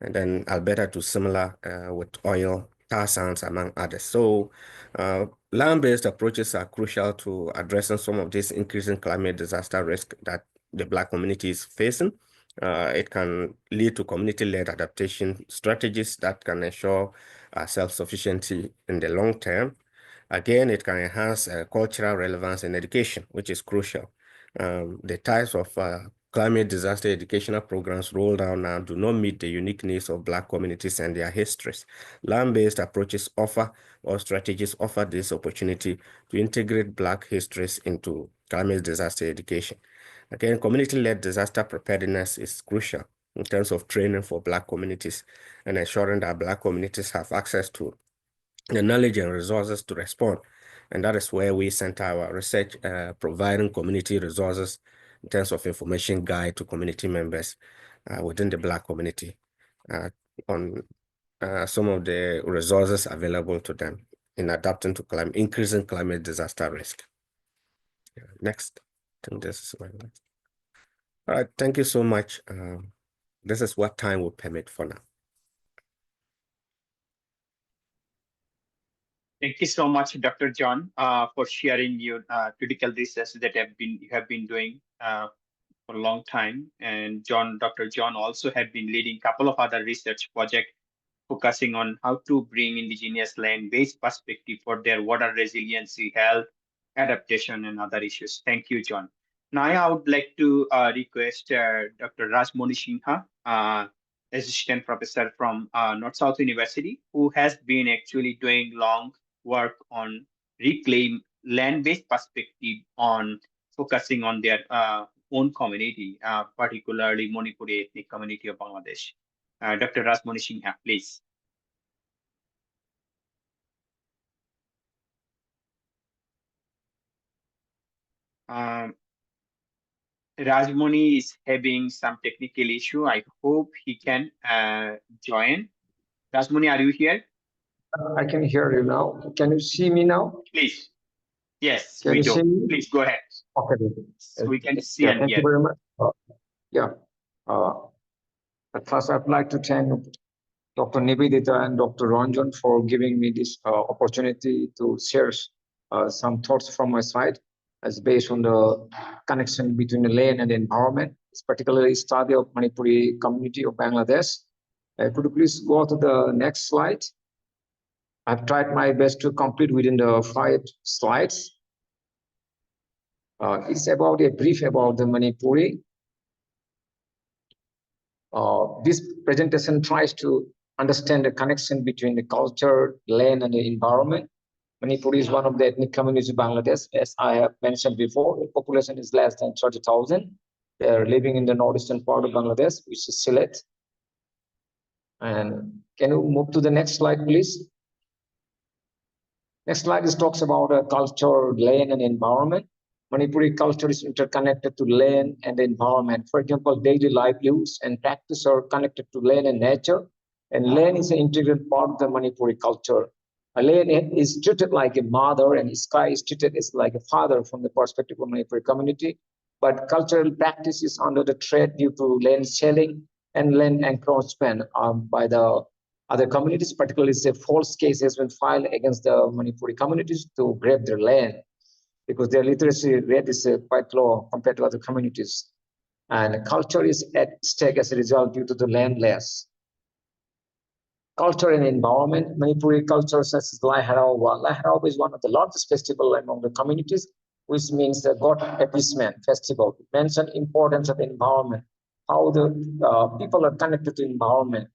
And then Alberta to similar with oil, tar sands, among others. So land-based approaches are crucial to addressing some of this increasing climate disaster risk that the Black community is facing. It can lead to community-led adaptation strategies that can ensure self-sufficiency in the long term. Again, it can enhance cultural relevance in education, which is crucial. The types of climate disaster educational programs rolled out now do not meet the unique needs of Black communities and their histories. Land-based approaches or strategies offer this opportunity to integrate Black histories into climate disaster education. Again, community-led disaster preparedness is crucial in terms of training for Black communities and ensuring that Black communities have access to the knowledge and resources to respond. And that is where we center our research, providing community resources in terms of information guide to community members within the Black community on some of the resources available to them in adapting to increasing climate disaster risk. Next, I think this is my last. All right, thank you so much. This is what time will permit for now. Thank you so much, Dr. John, for sharing your critical research that you have been doing for a long time. And Dr. John also have been leading a couple of other research projects focusing on how to bring indigenous land-based perspective for their water resiliency, health, adaptation, and other issues. Thank you, John. Now I would like to request Dr. Rajmoni Sinha, assistant professor from North-South University, who has been actually doing long work on reclaim land-based perspective on focusing on their own community, particularly Manipuri ethnic community of Bangladesh. Dr. Rajmoni Sinha, please. Rajmoni is having some technical issue. I hope he can join. Rajmoni, are you here? I can hear you now. Can you see me now? Please. Yes, Can we you do. see me? Please go ahead. Okay. So we can see and Thank hear. you very much. At first, I'd like to thank Dr. Nivedita and Dr. Ranjan for giving me this opportunity to share some thoughts from my side as based on the connection between the land and the environment, particularly study of Manipuri community of Bangladesh. Could you please go to the next slide? I've tried my best to complete within the 5 slides. It's about a brief about the Manipuri. This presentation tries to understand the connection between the culture, land, and the environment. Manipuri is one of the ethnic communities of Bangladesh. As I have mentioned before, the population is less than 30,000. They are living in the northeastern part of Bangladesh, which is Sylhet. And can you move to the next slide, please? Next slide talks about culture, land, and environment. Manipuri culture is interconnected to land and the environment. For example, daily livelihoods and practice are connected to land and nature. And land is an integral part of the Manipuri culture. Land is treated like a mother, and sky is treated as like a father from the perspective of Manipuri community. But cultural practice is under the threat due to land selling and land encroachment by the other communities. Particularly, a false case has been filed against the Manipuri communities to grab their land, because their literacy rate is quite low compared to other communities. And culture is at stake as a result due to the land loss. Culture and environment, Manipuri culture such as Lai Harawa. Lai Harawa is one of the largest festivals among the communities, which means the God appeasement festival. It mentions importance of environment, how the people are connected to environment.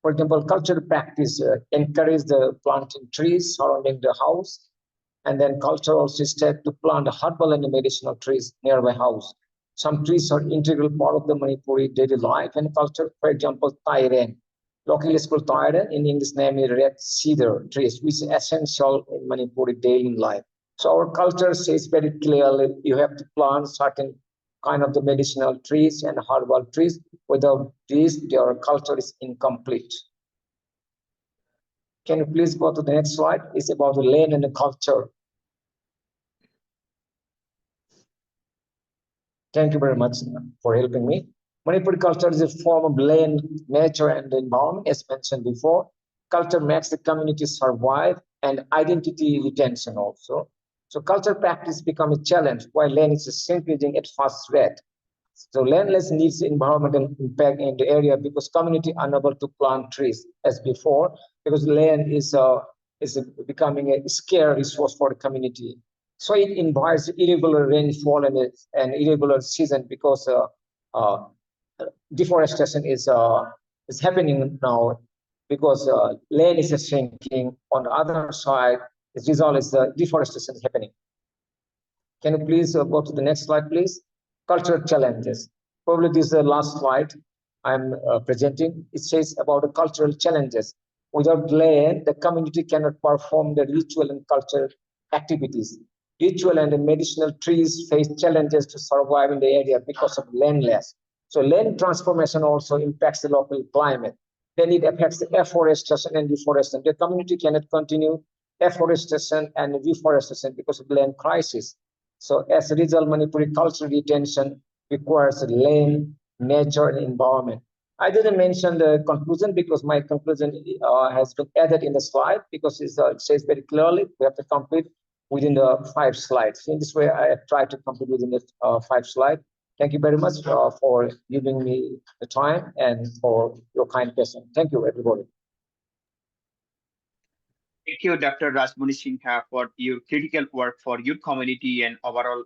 For example, cultural practice encourage the planting trees surrounding the house, and then cultural step to plant herbal and medicinal trees nearby house. Some trees are integral part of the Manipuri daily life and culture. For example, Thairen. Locally it's called Thairen. In English name is red cedar trees, which is essential in Manipuri daily life. So our culture says very clearly you have to plant certain kind of the medicinal trees and herbal trees. Without this, your culture is incomplete. Can you please go to the next slide? It's about the land and the culture. Thank you very much for helping me. Manipuri culture is a form of land, nature, and the environment, as mentioned before. Culture makes the community survive and identity retention also. So culture practice becomes a challenge while land is increasing at fast rate. So landless needs environmental impact in the area because community are unable to plant trees as before, because land is becoming a scarce resource for the community. So it invites irregular rainfall and irregular season because deforestation is happening now because land is shrinking. On the other side, the result is the deforestation is happening. Can you please go to the next slide, please? Cultural challenges. Probably this is the last slide I'm presenting. It says about the cultural challenges. Without land, the community cannot perform the ritual and cultural activities. Ritual and the medicinal trees face challenges to survive in the area because of landless. So land transformation also impacts the local climate. Then it affects the afforestation and deforestation. The community cannot continue afforestation and deforestation because of land crisis. So as a result, Manipuri cultural retention requires land, nature, and environment. I didn't mention the conclusion because my conclusion has been added in the slide because it says very clearly we have to complete within the 5 slides. In this way, I have tried to complete within the 5 slides. Thank you very much for giving me the time and for your kind question. Thank you, everybody. Thank you, Dr. Rajmani Sinha, for your critical work for your community and overall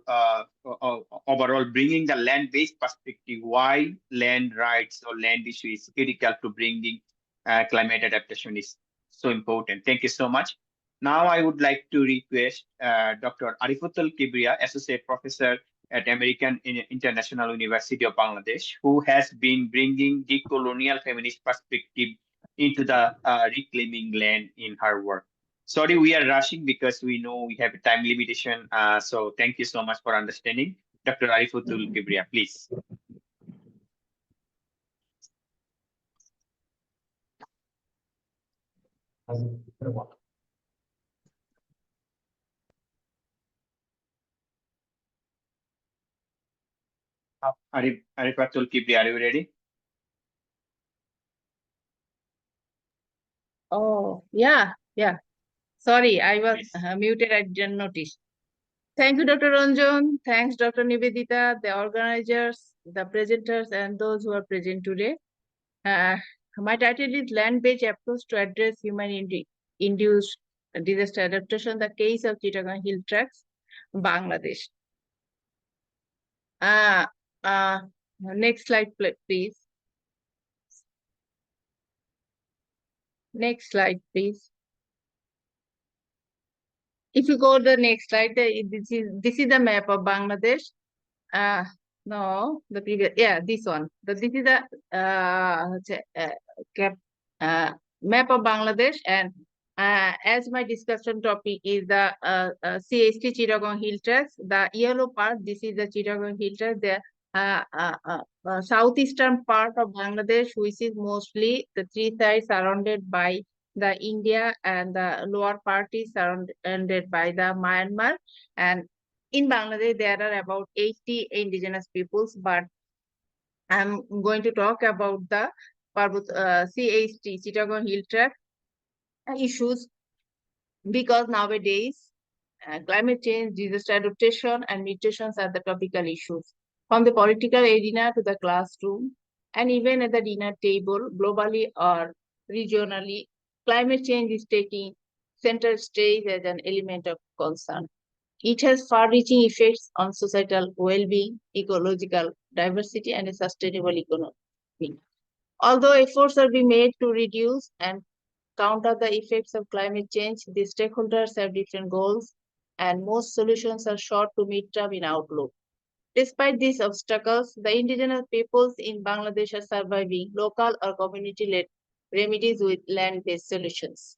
bringing the land-based perspective. Why land rights or land issue is critical to bringing climate adaptation is so important. Thank you so much. Now I would like to request Dr. Arifutul Kibriya, Associate Professor at American International University of Bangladesh, who has been bringing decolonial feminist perspective into the reclaiming land in her work. Sorry, we are rushing because we know we have a time limitation. So thank you so much for understanding. Dr. Arifutul Kibriya, please. Arifutul Kibriya, are you ready? Oh, yeah. Sorry, I was muted. I didn't notice. Thank you, Dr. Ranjan. Thanks, Dr. Nivedita, the organizers, the presenters, and those who are present today. My title is Land-Based Approach to Address Human-Induced Disaster Adaptation, the case of Chittagong Hill Tracts, Bangladesh. Next slide, please. Next slide, please. If you go to the next slide, this is the map of Bangladesh. No, the previous, yeah, this one. This is the map of Bangladesh, and as my discussion topic is the CST Chittagong Hill Tracts, the yellow part, this is the Chittagong Hill Tracts, the southeastern part of Bangladesh, which is mostly the 3 sides surrounded by the India, and the lower part is surrounded by the Myanmar. And in Bangladesh, there are about 80 indigenous peoples, but I'm going to talk about the CHT, Chittagong Hill Tract issues, because nowadays climate change, disaster adaptation, and mutations are the topical issues. From the political arena to the classroom, and even at the dinner table, globally or regionally, climate change is taking center stage as an element of concern. It has far-reaching effects on societal well-being, ecological diversity, and a sustainable economy. Although efforts are being made to reduce and counter the effects of climate change, the stakeholders have different goals, and most solutions are short to mid-term in outlook. Despite these obstacles, the indigenous peoples in Bangladesh are surviving local or community-led remedies with land-based solutions.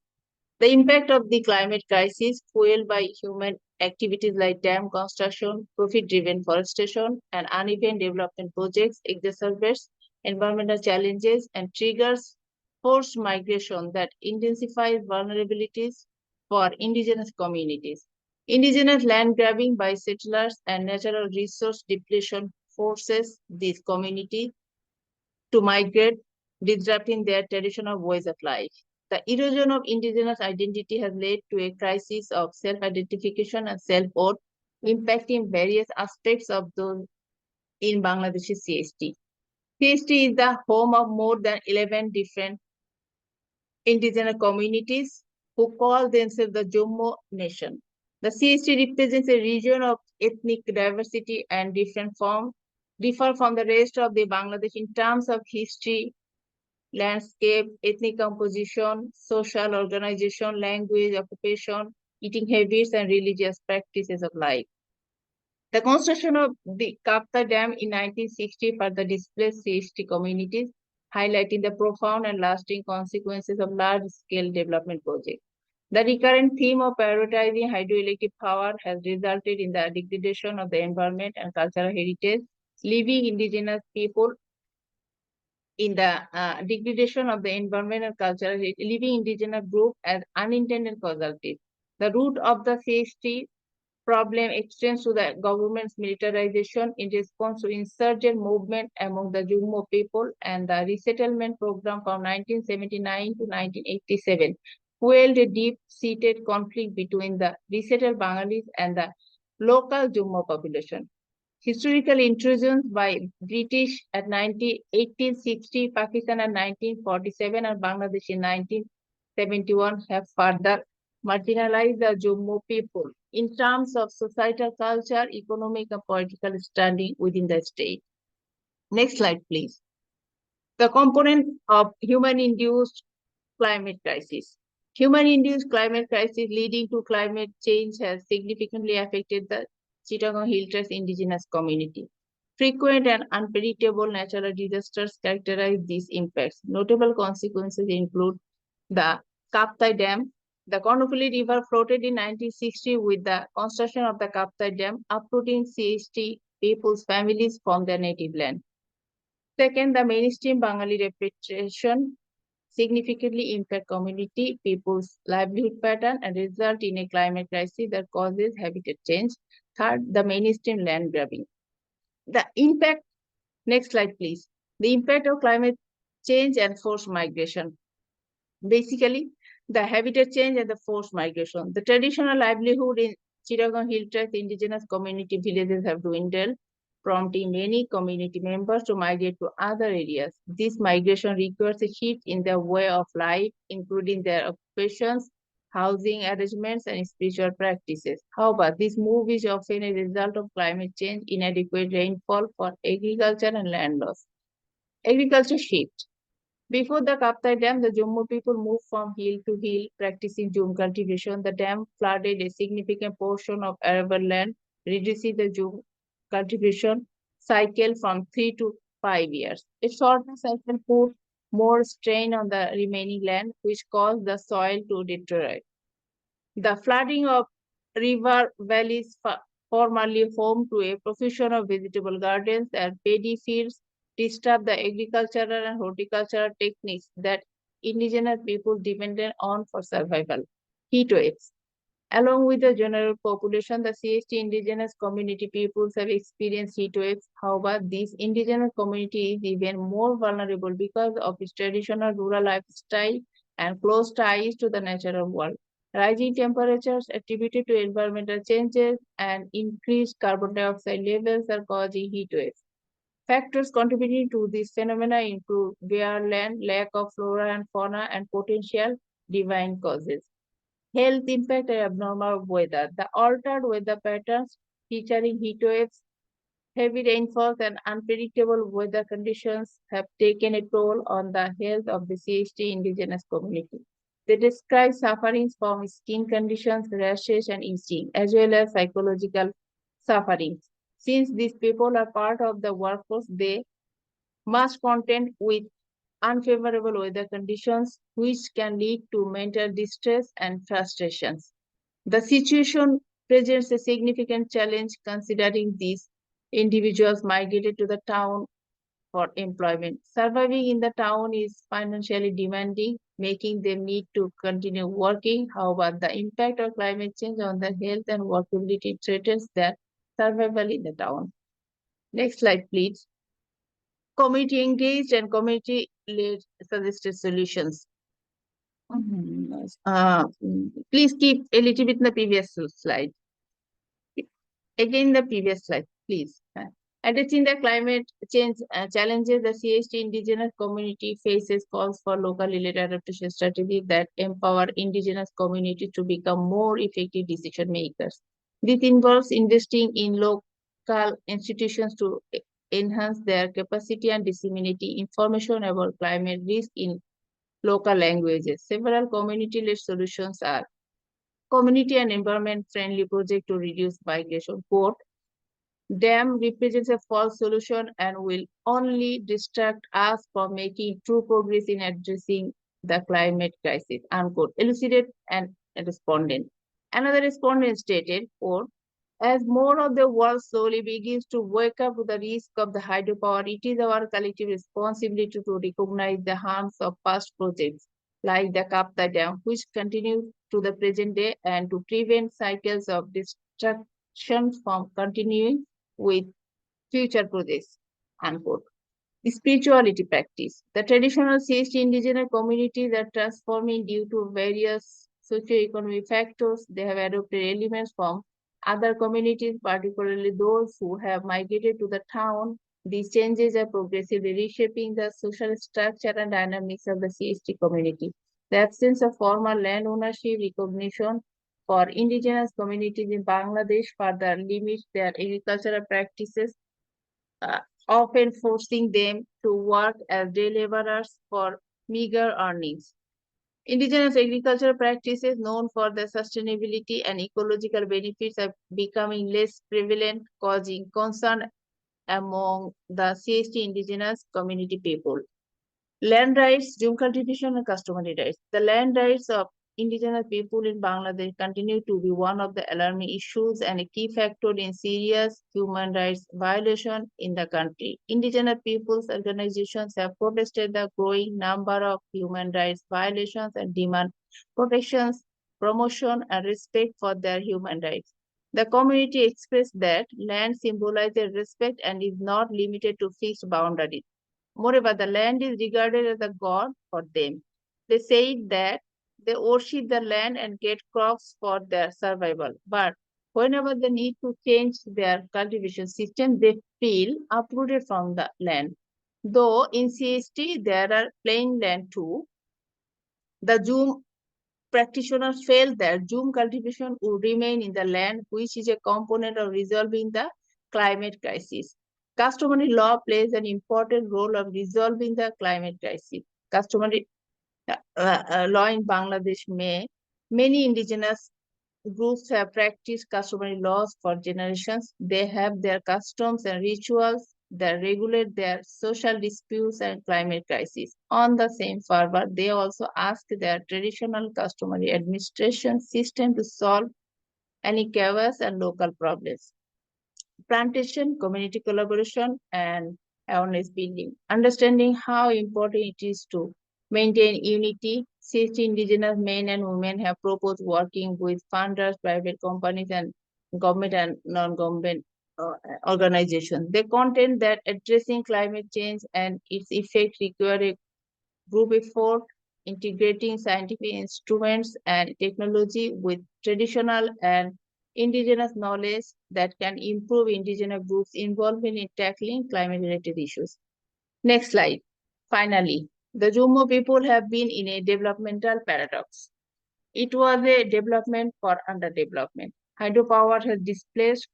The impact of the climate crisis, fueled by human activities like dam construction, profit-driven forestation, and uneven development projects, exacerbates environmental challenges and triggers forced migration that intensifies vulnerabilities for indigenous communities. Indigenous land grabbing by settlers and natural resource depletion forces these communities to migrate, disrupting their traditional ways of life. The erosion of indigenous identity has led to a crisis of self-identification and self-worth, impacting various aspects of those in Bangladeshi CST. CST is the home of more than 11 different indigenous communities who call themselves the Jummo Nation. The CST represents a region of ethnic diversity and differ from the rest of the Bangladesh in terms of history, landscape, ethnic composition, social organization, language, occupation, eating habits, and religious practices of life. The construction of the Kapta Dam in 1960 for the displaced CST communities, highlighting the profound and lasting consequences of large-scale development projects. The recurrent theme of prioritizing hydroelectric power has resulted in the degradation of the environment and cultural heritage, leaving indigenous people in the degradation of the environment and culture, leaving indigenous group as unintended casualties. The root of the CST problem extends to the government's militarization in response to insurgent movement among the Jummo people and the resettlement program from 1979 to 1987, fueled a deep-seated conflict between the resettled Bengalis and the local Jummo population. Historical intrusions by British at 1860, Pakistan at 1947, and Bangladesh in 1971 have further marginalized the Jummo people in terms of societal culture, economic, and political standing within the state. Next slide, please. The component of human-induced climate crisis. Human-induced climate crisis leading to climate change has significantly affected the Chittagong Hill Tracts indigenous community. Frequent and unpredictable natural disasters characterize these impacts. Notable consequences include the Kaptai Dam. The Konopoli River floated in 1960 with the construction of the Kaptai Dam, uprooting CST people's families from their native land. Second, the mainstream Bengali reputation significantly impact community people's livelihood pattern and result in a climate crisis that causes habitat change. Third, the mainstream land grabbing. The impact, next slide please. The impact of climate change and forced migration. Basically, the habitat change and the forced migration. The traditional livelihood in Chittagong Hill Tracts indigenous community villages have dwindled, prompting many community members to migrate to other areas. This migration requires a shift in their way of life, including their occupations, housing arrangements, and spiritual practices. However, this move is often a result of climate change, inadequate rainfall for agriculture, and land loss. Agriculture shift. Before the Kaptai Dam, the Jummo people moved from hill to hill, practicing Jum cultivation. The dam flooded a significant portion of arable land, reducing the Jum cultivation cycle from 3 to 5 years. A shorter cycle put more strain on the remaining land, which caused the soil to deteriorate. The flooding of river valleys, formerly home to a profusion of vegetable gardens and paddy fields, disturb the agricultural and horticultural techniques that indigenous people depended on for survival. Heat waves. Along with the general population, the CST indigenous community peoples have experienced heat waves. However, this indigenous community is even more vulnerable because of its traditional rural lifestyle and close ties to the natural world. Rising temperatures attributed to environmental changes and increased carbon dioxide levels are causing heat waves. Factors contributing to this phenomena include bare land, lack of flora and fauna, and potential divine causes. Health impact and abnormal weather. The altered weather patterns featuring heat waves Heavy rainfalls and unpredictable weather conditions have taken a toll on the health of the CHT indigenous community. They describe sufferings from skin conditions, rashes, and itching, as well as psychological sufferings. Since these people are part of the workforce, they must contend with unfavorable weather conditions, which can lead to mental distress and frustrations. The situation presents a significant challenge considering these individuals migrated to the town for employment. Surviving in the town is financially demanding, making them need to continue working. However, the impact of climate change on their health and workability threatens their survival in the town. Next slide, please. Community engaged and community-led suggested solutions. Please keep a little bit in the previous slide. Again, the previous slide, please. Addressing the climate change challenges, the CHT indigenous community faces calls for local-led adaptation strategies that empower indigenous communities to become more effective decision makers. This involves investing in local institutions to enhance their capacity and disseminating information about climate risk in local languages. Several community-led solutions are community and environment-friendly project to reduce migration. Quote, dam represents a false solution and will only distract us from making true progress in addressing the climate crisis, unquote, elucidate and a respondent. Another respondent stated, quote, as more of the world slowly begins to wake up to the risk of the hydropower, it is our collective responsibility to recognize the harms of past projects like the Kapta Dam, which continue to the present day, and to prevent cycles of destruction from continuing with future projects, unquote. Spirituality practice. The traditional CHT indigenous communities are transforming due to various socioeconomic factors. They have adopted elements from other communities, particularly those who have migrated to the town. These changes are progressively reshaping the social structure and dynamics of the CHT community. The absence of formal land ownership recognition for indigenous communities in Bangladesh further limits their agricultural practices, often forcing them to work as day laborers for meager earnings. Indigenous agricultural practices known for their sustainability and ecological benefits are becoming less prevalent, causing concern among the CHT indigenous community people. Land rights, Jum cultivation, and customary rights. The land rights of indigenous people in Bangladesh continue to be one of the alarming issues and a key factor in serious human rights violation in the country. Indigenous peoples' organizations have protested the growing number of human rights violations and demand protections, promotion, and respect for their human rights. The community expressed that land symbolizes respect and is not limited to fixed boundaries. Moreover, the land is regarded as a god for them. They said that they worship the land and get crops for their survival. But whenever they need to change their cultivation system, they feel uprooted from the land. Though in CHT there are plain land too, the Jum practitioners felt that Jum cultivation would remain in the land, which is a component of resolving the climate crisis. Customary law plays an important role of resolving the climate crisis. Customary law in Bangladesh many indigenous groups have practiced customary laws for generations. They have their customs and rituals that regulate their social disputes and climate crisis. On the same fervor, they also ask their traditional customary administration system to solve any chaos and local problems. Plantation, community collaboration, and awareness building. Understanding how important it is to maintain unity, CHT indigenous men and women have proposed working with funders, private companies, and government and non-government organizations. They contend that addressing climate change and its effect require a group effort, integrating scientific instruments and technology with traditional and indigenous knowledge that can improve indigenous groups' involvement in tackling climate-related issues. Next slide. Finally, the Jummo people have been in a developmental paradox. It was a development for underdevelopment. Hydropower has displaced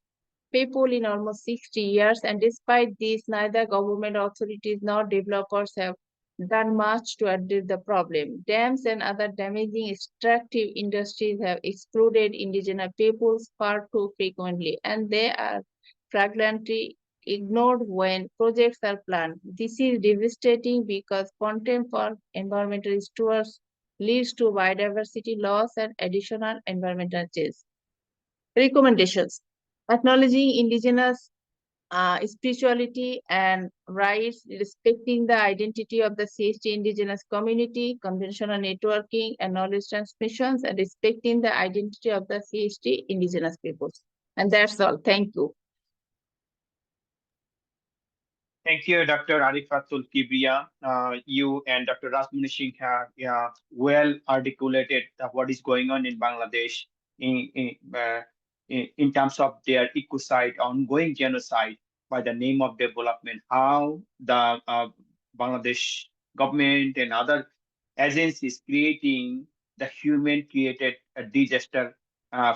people in almost 60 years, and despite this, neither government authorities nor developers have done much to address the problem. Dams and other damaging extractive industries have excluded indigenous peoples far too frequently, and they are flagrantly ignored when projects are planned. This is devastating because contempt for environmental stewards leads to biodiversity loss and additional environmental change. Recommendations. Acknowledging indigenous spirituality and rights, respecting the identity of the CST indigenous community, conventional networking and knowledge transmissions, and respecting the identity of the CST indigenous peoples. And that's all. Thank you. Thank you, Dr. Arifatul Kibriya. You and Dr. Rasmuni Singh have well articulated what is going on in Bangladesh in terms of their ecocide, ongoing genocide by the name of development, how the Bangladesh government and other agencies creating the human-created disaster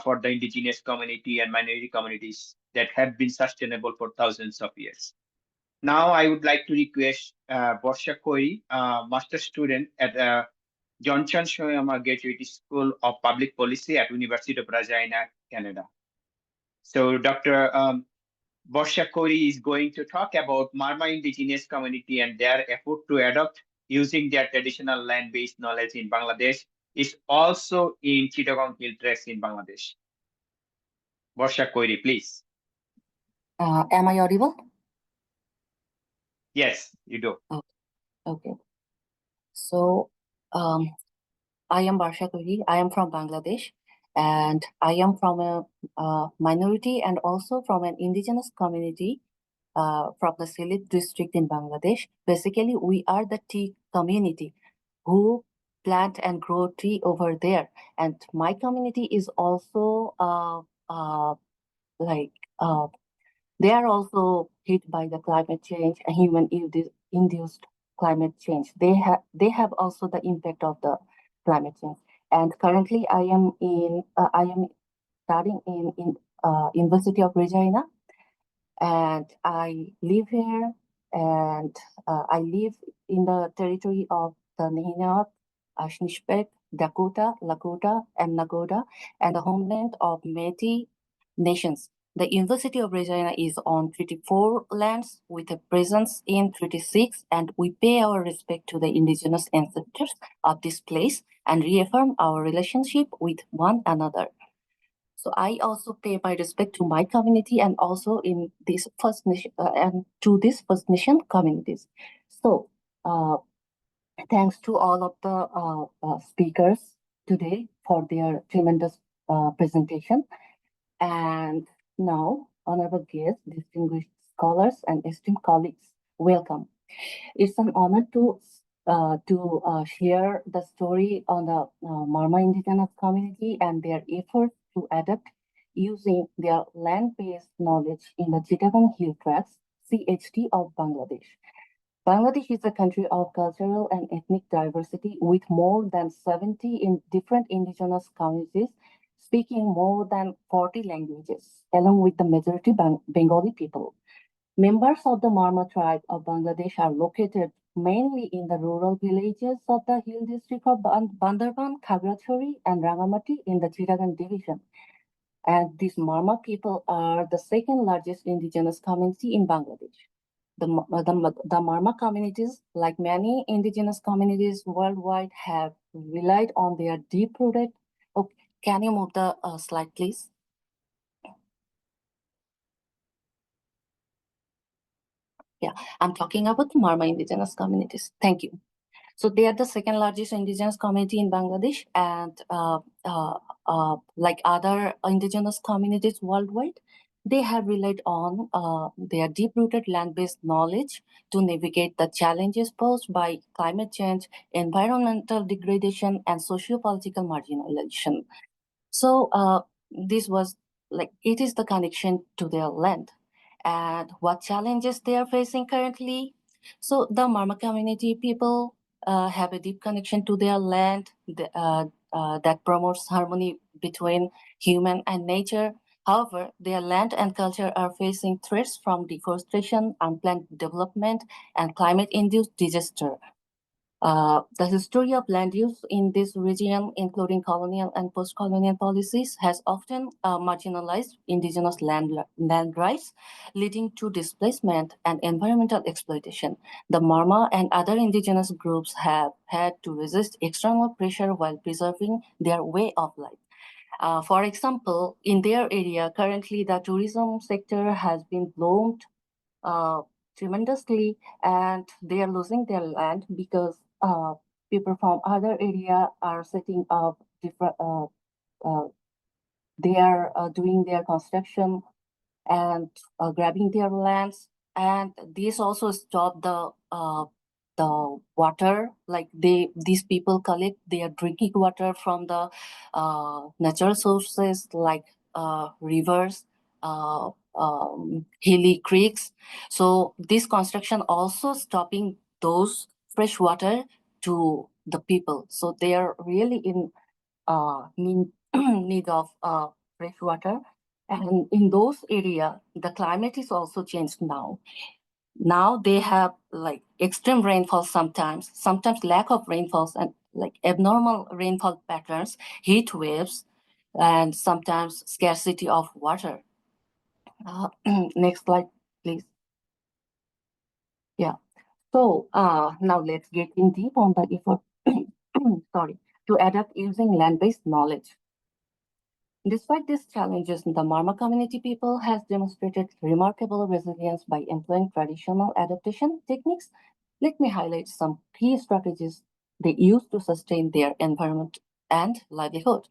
for the indigenous community and minority communities that have been sustainable for thousands of years. Now, I would like to request Borsha Koi, master student at Johnson Shoyama Graduate School of Public Policy at University of Regina, Canada. So, Dr. Borsha Koi is going to talk about Marma indigenous community and their effort to adopt using their traditional land-based knowledge in Bangladesh is also in Chittagong Hill Tracts in Bangladesh. Borsha Koi, please. Am I audible? Yes, you do. Okay. So, I am Barsha Kuri. I am from Bangladesh, and I am from a minority and also from an indigenous community from the Sylhet district in Bangladesh. Basically, we are the tea community who plant and grow tea over there. And my community is also they are also hit by the climate change and human-induced climate change. They have also the impact of the climate change. And currently, I am studying in University of Regina, and I live here, and I live in the territory of the Nihinaot, Ashnishpek, Dakota, Lakota, and Nagoda, and the homeland of Métis nations. The University of Regina is on 34 lands with a presence in 36, and we pay our respect to the indigenous ancestors of this place and reaffirm our relationship with one another. So I also pay my respect to my community and also in this First Nation and to this First Nation communities. So thanks to all of the speakers today for their tremendous presentation. And now, honorable guests, distinguished scholars, and esteemed colleagues, welcome. It's an honor to share the story on the Marma indigenous community and their efforts to adapt using their land-based knowledge in the Chittagong Hill Tracts, CHT of Bangladesh. Bangladesh is a country of cultural and ethnic diversity with more than 70 different indigenous communities speaking more than 40 languages, along with the majority Bengali people. Members of the Marma tribe of Bangladesh are located mainly in the rural villages of the hill district of Bandarban, Khagrachari, and Rangamati in the Chittagong division. And these Marma people are the second largest indigenous community in Bangladesh. The Marma communities, like many indigenous communities worldwide, have relied on their deep-rooted. Oh, can you move the slide, please? Yeah, I'm talking about the Marma indigenous communities. Thank you. So they are the second largest indigenous community in Bangladesh, and like other indigenous communities worldwide, they have relied on their deep-rooted land-based knowledge to navigate the challenges posed by climate change, environmental degradation, and socio-political marginalization. So this was like, it is the connection to their land and what challenges they are facing currently. So the Marma community people have a deep connection to their land that promotes harmony between human and nature. However, their land and culture are facing threats from deforestation, unplanned development, and climate-induced disaster. The history of land use in this region, including colonial and post-colonial policies, has often marginalized indigenous land rights, leading to displacement and environmental exploitation. The Marma and other indigenous groups have had to resist external pressure while preserving their way of life. For example, in their area, currently the tourism sector has been bloomed tremendously, and they are losing their land because people from other area are setting up different. They are doing their construction and grabbing their lands, and this also stop the water. Like these people collect their drinking water from the natural sources like rivers, hilly creeks. So this construction also stopping those fresh water to the people. So they are really in need of fresh water. And in those areas, the climate is also changed now. Now they have like extreme rainfall sometimes lack of rainfalls and like abnormal rainfall patterns, heat waves, and sometimes scarcity of water. Next slide, please. Yeah. So now let's get in deep on the effort to adapt using land-based knowledge. Despite these challenges, the Marma community people has demonstrated remarkable resilience by employing traditional adaptation techniques. Let me highlight some key strategies they use to sustain their environment and livelihood.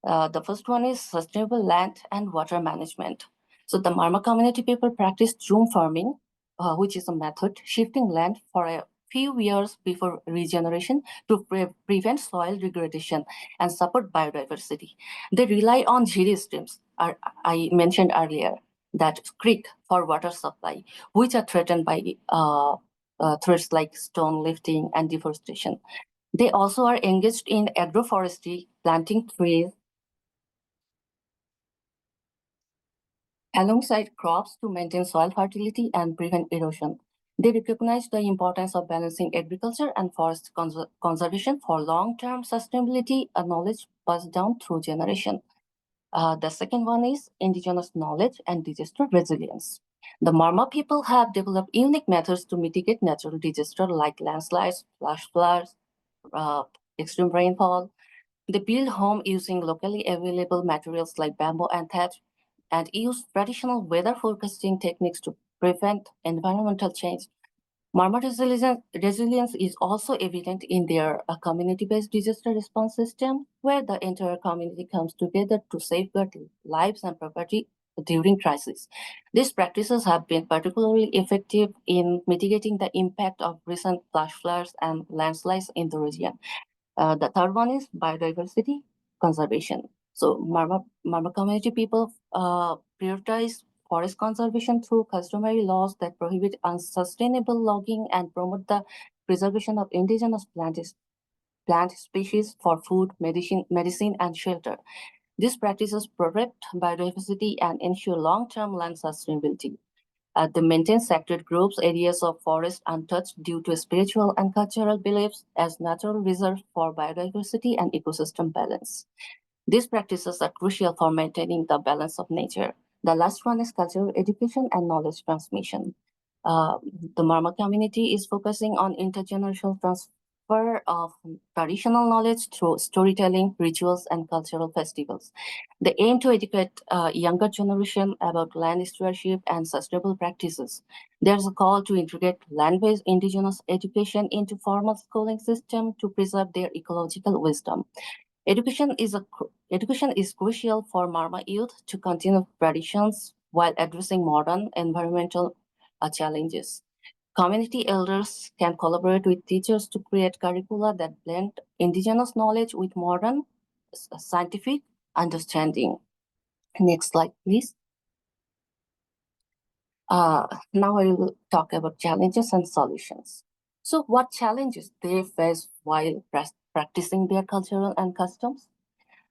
The first one is sustainable land and water management. So the Marma community people practice zoom farming, which is a method shifting land for a few years before regeneration to prevent soil degradation and support biodiversity. They rely on jhiri streams, I mentioned earlier, that creek for water supply, which are threatened by threats like stone lifting and deforestation. They also are engaged in agroforestry, planting trees alongside crops to maintain soil fertility and prevent erosion. They recognize the importance of balancing agriculture and forest conservation for long-term sustainability, a knowledge passed down through generation. The second one is indigenous knowledge and disaster resilience. The Marma people have developed unique methods to mitigate natural disasters like landslides, flash floods, extreme rainfall. They build home using locally available materials like bamboo and thatch, and use traditional weather forecasting techniques to prevent environmental change. Marma resilience is also evident in their community-based disaster response system, where the entire community comes together to safeguard lives and property during crisis. These practices have been particularly effective in mitigating the impact of recent flash floods and landslides in the region. The third one is biodiversity conservation. So Marma community people prioritize forest conservation through customary laws that prohibit unsustainable logging and promote the preservation of indigenous plant species for food, medicine, and shelter. These practices protect biodiversity and ensure long-term land sustainability. They maintain sacred groves, areas of forest untouched due to spiritual and cultural beliefs as natural reserves for biodiversity and ecosystem balance. These practices are crucial for maintaining the balance of nature. The last one is cultural education and knowledge transmission. The Marma community is focusing on intergenerational transfer of traditional knowledge through storytelling, rituals, and cultural festivals. They aim to educate younger generation about land stewardship and sustainable practices. There's a call to integrate land-based indigenous education into formal schooling system to preserve their ecological wisdom. Education is crucial for Marma youth to continue traditions while addressing modern environmental challenges. Community elders can collaborate with teachers to create curricula that blend indigenous knowledge with modern scientific understanding. Next slide, please. Now I will talk about challenges and solutions. So what challenges they face while practicing their cultural and customs?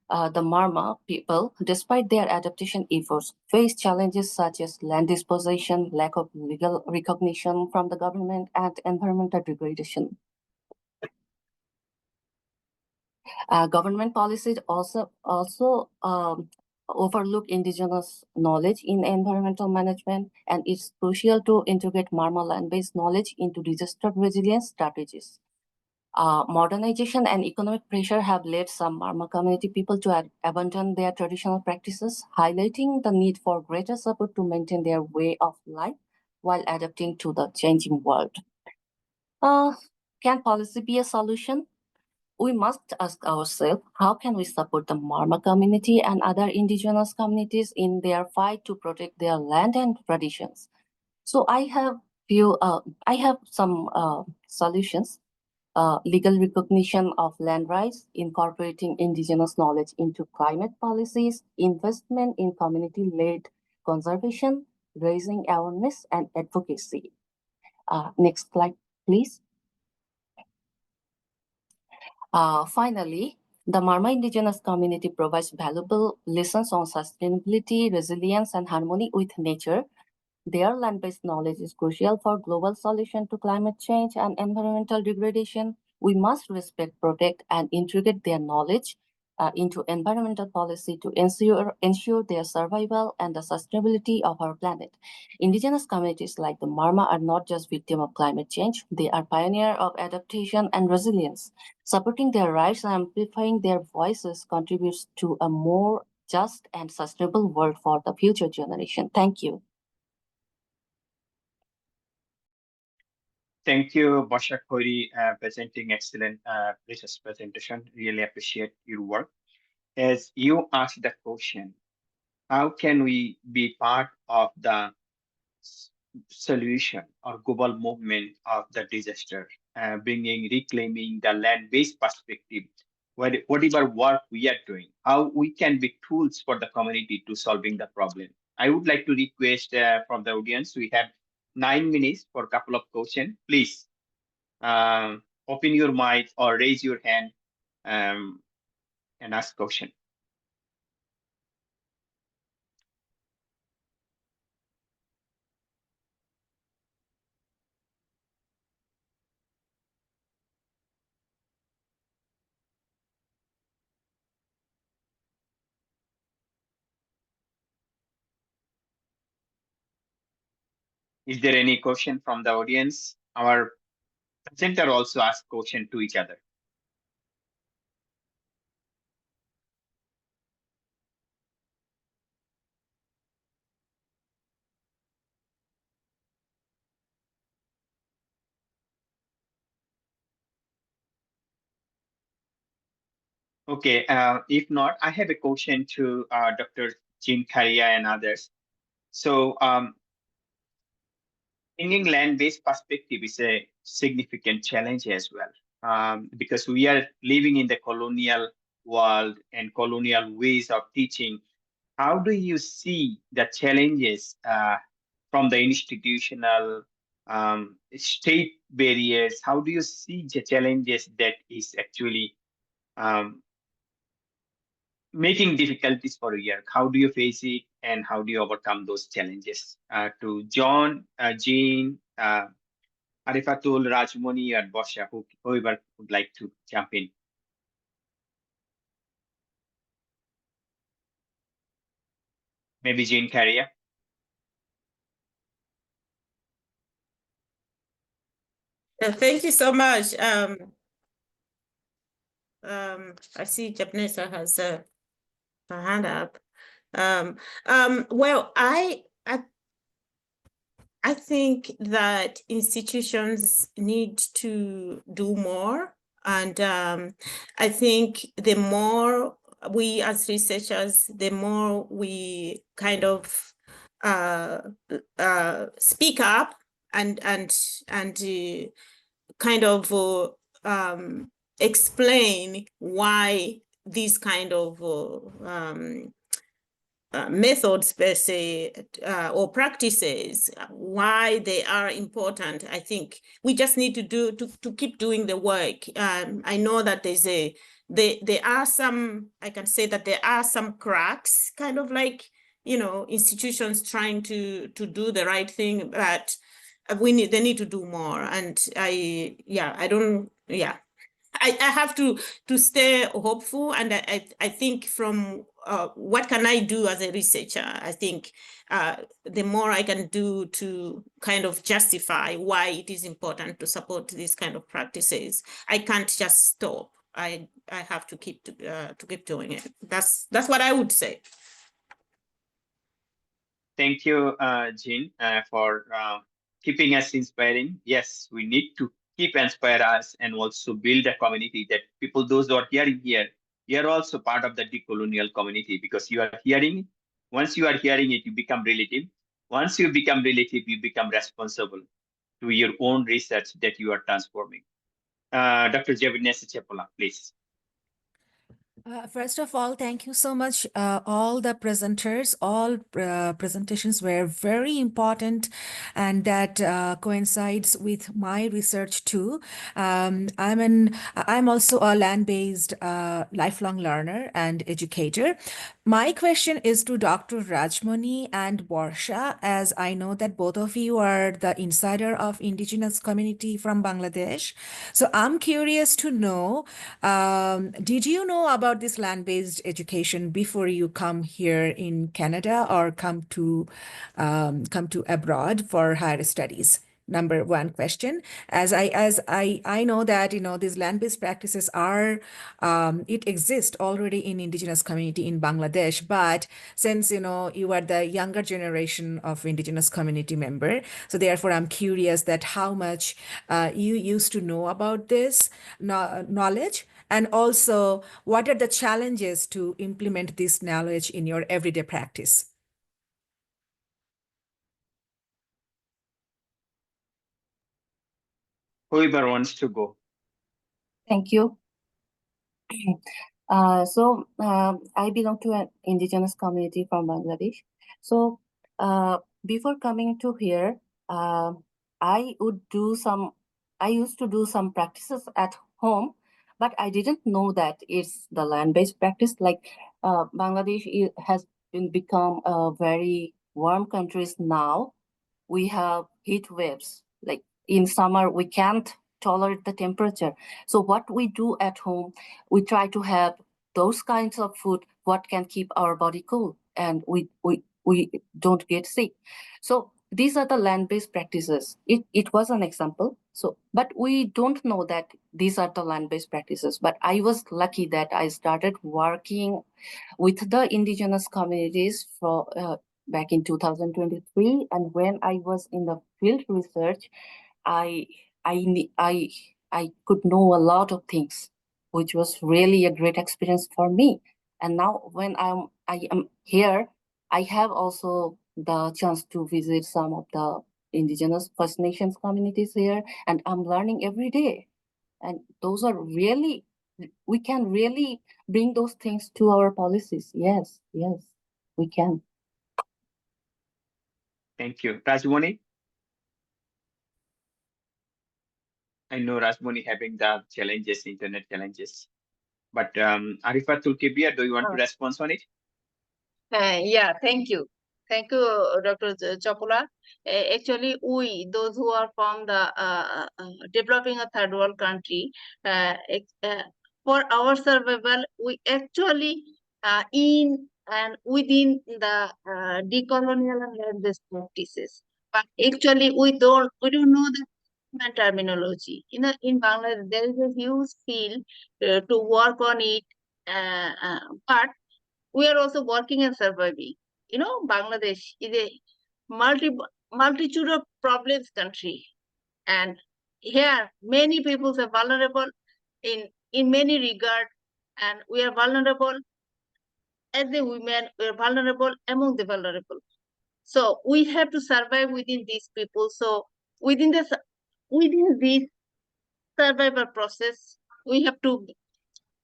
the Marma people, despite their adaptation efforts, face challenges such as land disposition, lack of legal recognition from the government, and environmental degradation. Government policies also overlook indigenous knowledge in environmental management, and it's crucial to integrate Marma land-based knowledge into disaster resilience strategies. Modernization and economic pressure have led some Marma community people to abandon their traditional practices, highlighting the need for greater support to maintain their way of life while adapting to the changing world. Can policy be a solution? We must ask ourselves, how can we support the Marma community and other indigenous communities in their fight to protect their land and traditions? So I have some solutions. Legal recognition of land rights, incorporating indigenous knowledge into climate policies, investment in community-led conservation, raising awareness and advocacy. Next slide, please. Finally, the Marma indigenous community provides valuable lessons on sustainability, resilience, and harmony with nature. Their land-based knowledge is crucial for global solution to climate change and environmental degradation. We must respect, protect, and integrate their knowledge into environmental policy to ensure their survival and the sustainability of our planet. Indigenous communities like the Marma are not just victims of climate change, they are pioneers of adaptation and resilience. Supporting their rights and amplifying their voices contributes to a more just and sustainable world for the future generation. Thank you. Thank you, Basha Khori, presenting excellent research presentation. Really appreciate your work. As you asked the question, how can we be part of the solution or global movement of the disaster, reclaiming the land-based perspective, whatever work we are doing, how we can be tools for the community to solving the problem. I would like to request from the audience, we have 9 minutes for a couple of questions. Please open your mic or raise your hand and ask question. Is there any question from the audience? Our presenter also asked question to each other. Okay, if not, I have a question to Dr. Jean Kharia and others. So bringing land-based perspective is a significant challenge as well, because we are living in the colonial world and colonial ways of teaching. How do you see the challenges from the institutional state barriers? How do you see the challenges that is actually making difficulties for you? How do you face it and how do you overcome those challenges? To John, Jean, Arifatul, Rajmoni, and Bosha, whoever would like to jump in. Maybe Jean Kharia. Thank you so much. I see Jabnesa has her hand up. Well, I think that institutions need to do more. And I think the more we as researchers, the more we kind of speak up and kind of explain why these kind of methods per se or practices, why they are important. I think we just need to keep doing the work. I know that there's there are some, I can say that there are some cracks, kind of like, you know, institutions trying to do the right thing, but they need to do more. And I have to stay hopeful. And I think from what can I do as a researcher? I think the more I can do to kind of justify why it is important to support these kind of practices, I can't just stop. I have to keep doing it. That's what I would say. Thank you, Jean, for keeping us inspiring. Yes, we need to keep inspire us and also build a community that people, those who are hearing here, you are also part of the decolonial community, because you are hearing it. Once you are hearing it, you become relative. Once you become relative, you become responsible to your own research that you are transforming. Dr. Javinesi Chepola, please. First of all, thank you so much. All the presenters, all presentations were very important, and that coincides with my research too. I'm also a land-based lifelong learner and educator. My question is to Dr. Rajmani and Warsha, as I know that both of you are the insider of Indigenous community from Bangladesh. So I'm curious to know, did you know about this land-based education before you come here in Canada or come to abroad for higher studies? Number one question. As I know that, you know, these land-based practices are, it exists already in Indigenous community in Bangladesh, but since, you know, you are the younger generation of Indigenous community member, so therefore I'm curious that how much you used to know about this knowledge, and also what are the challenges to implement this knowledge in your everyday practice? Whoever wants to go. Thank you. I belong to an indigenous community from Bangladesh. So before coming to here, I used to do some practices at home, but I didn't know that it's the land-based practice. Like Bangladesh has become a very warm country now. We have heat waves. Like in summer, we can't tolerate the temperature. So what we do at home, we try to have those kinds of food what can keep our body cool, and we don't get sick. So these are the land-based practices. It was an example. So, but we don't know that these are the land-based practices. But I was lucky that I started working with the indigenous communities for back in 2023, and when I was in the field research, I could know a lot of things, which was really a great experience for me. And now when I am here, I have also the chance to visit some of the indigenous First Nations communities here, and I'm learning every day. And those are really, we can really bring those things to our policies. Yes, we can. Thank you. Rajmani? I know Rajmani having the challenges, internet challenges. But Arifa Tulkibia, do you want to respond on it? Yeah, thank you. Thank you, Dr. Chopola. Actually, those who are from the developing a third world country, for our survival, we actually in and within the decolonial and land-based practices. But actually, we don't know the terminology. In Bangladesh, there is a huge field to work on it, but we are also working and surviving. Bangladesh is a multitude of problems country, and here many people are vulnerable in many regard, and we are vulnerable as the women. We are vulnerable among the vulnerable. So we have to survive within these people. So within this survival process, we have to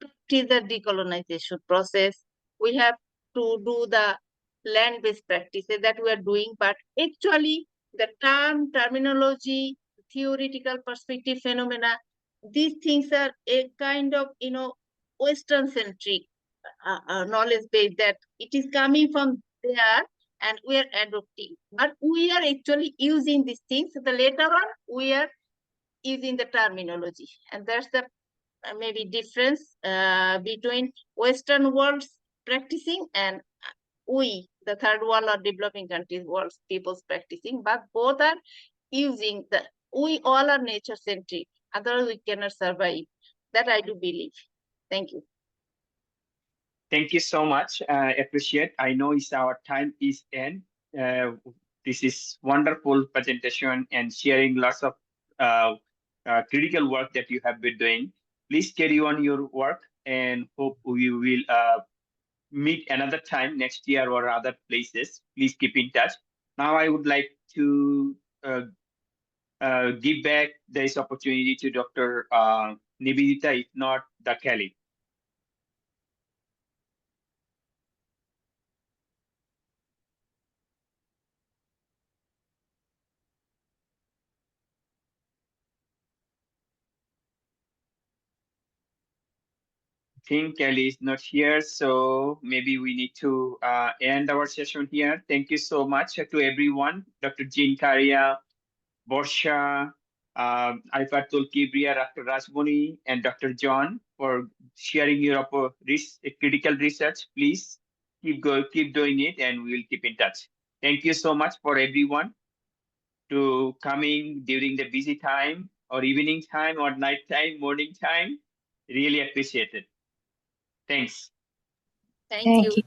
practice the decolonization process. We have to do the land-based practices that we are doing, but actually the terminology, theoretical perspective phenomena, these things are a kind of, Western centric knowledge base that it is coming from there and we are adopting. But we are actually using these things. The later on, we are using the terminology. And that's the maybe difference between Western world's practicing and we, the third world or developing countries, world's people's practicing. But both are using we all are nature centric. Otherwise, we cannot survive. That I do believe. Thank you. Thank you so much. Appreciate. I know our time is end. This is wonderful presentation and sharing lots of critical work that you have been doing. Please carry on your work and hope we will meet another time next year or other places. Please keep in touch. Now I would like to give back this opportunity to Dr. Nivedita, if not the Kelly. Think Kelly is not here, so maybe we need to end our session here. Thank you so much to everyone, Dr. Jean Karia, Borsha, Alfatul Kibria, Dr. Rajmoni, and Dr. John for sharing your critical research. Please keep doing it, and we will keep in touch. Thank you so much for everyone to coming during the busy time or evening time or night time, morning time. Really appreciate it. Thanks. Thank you.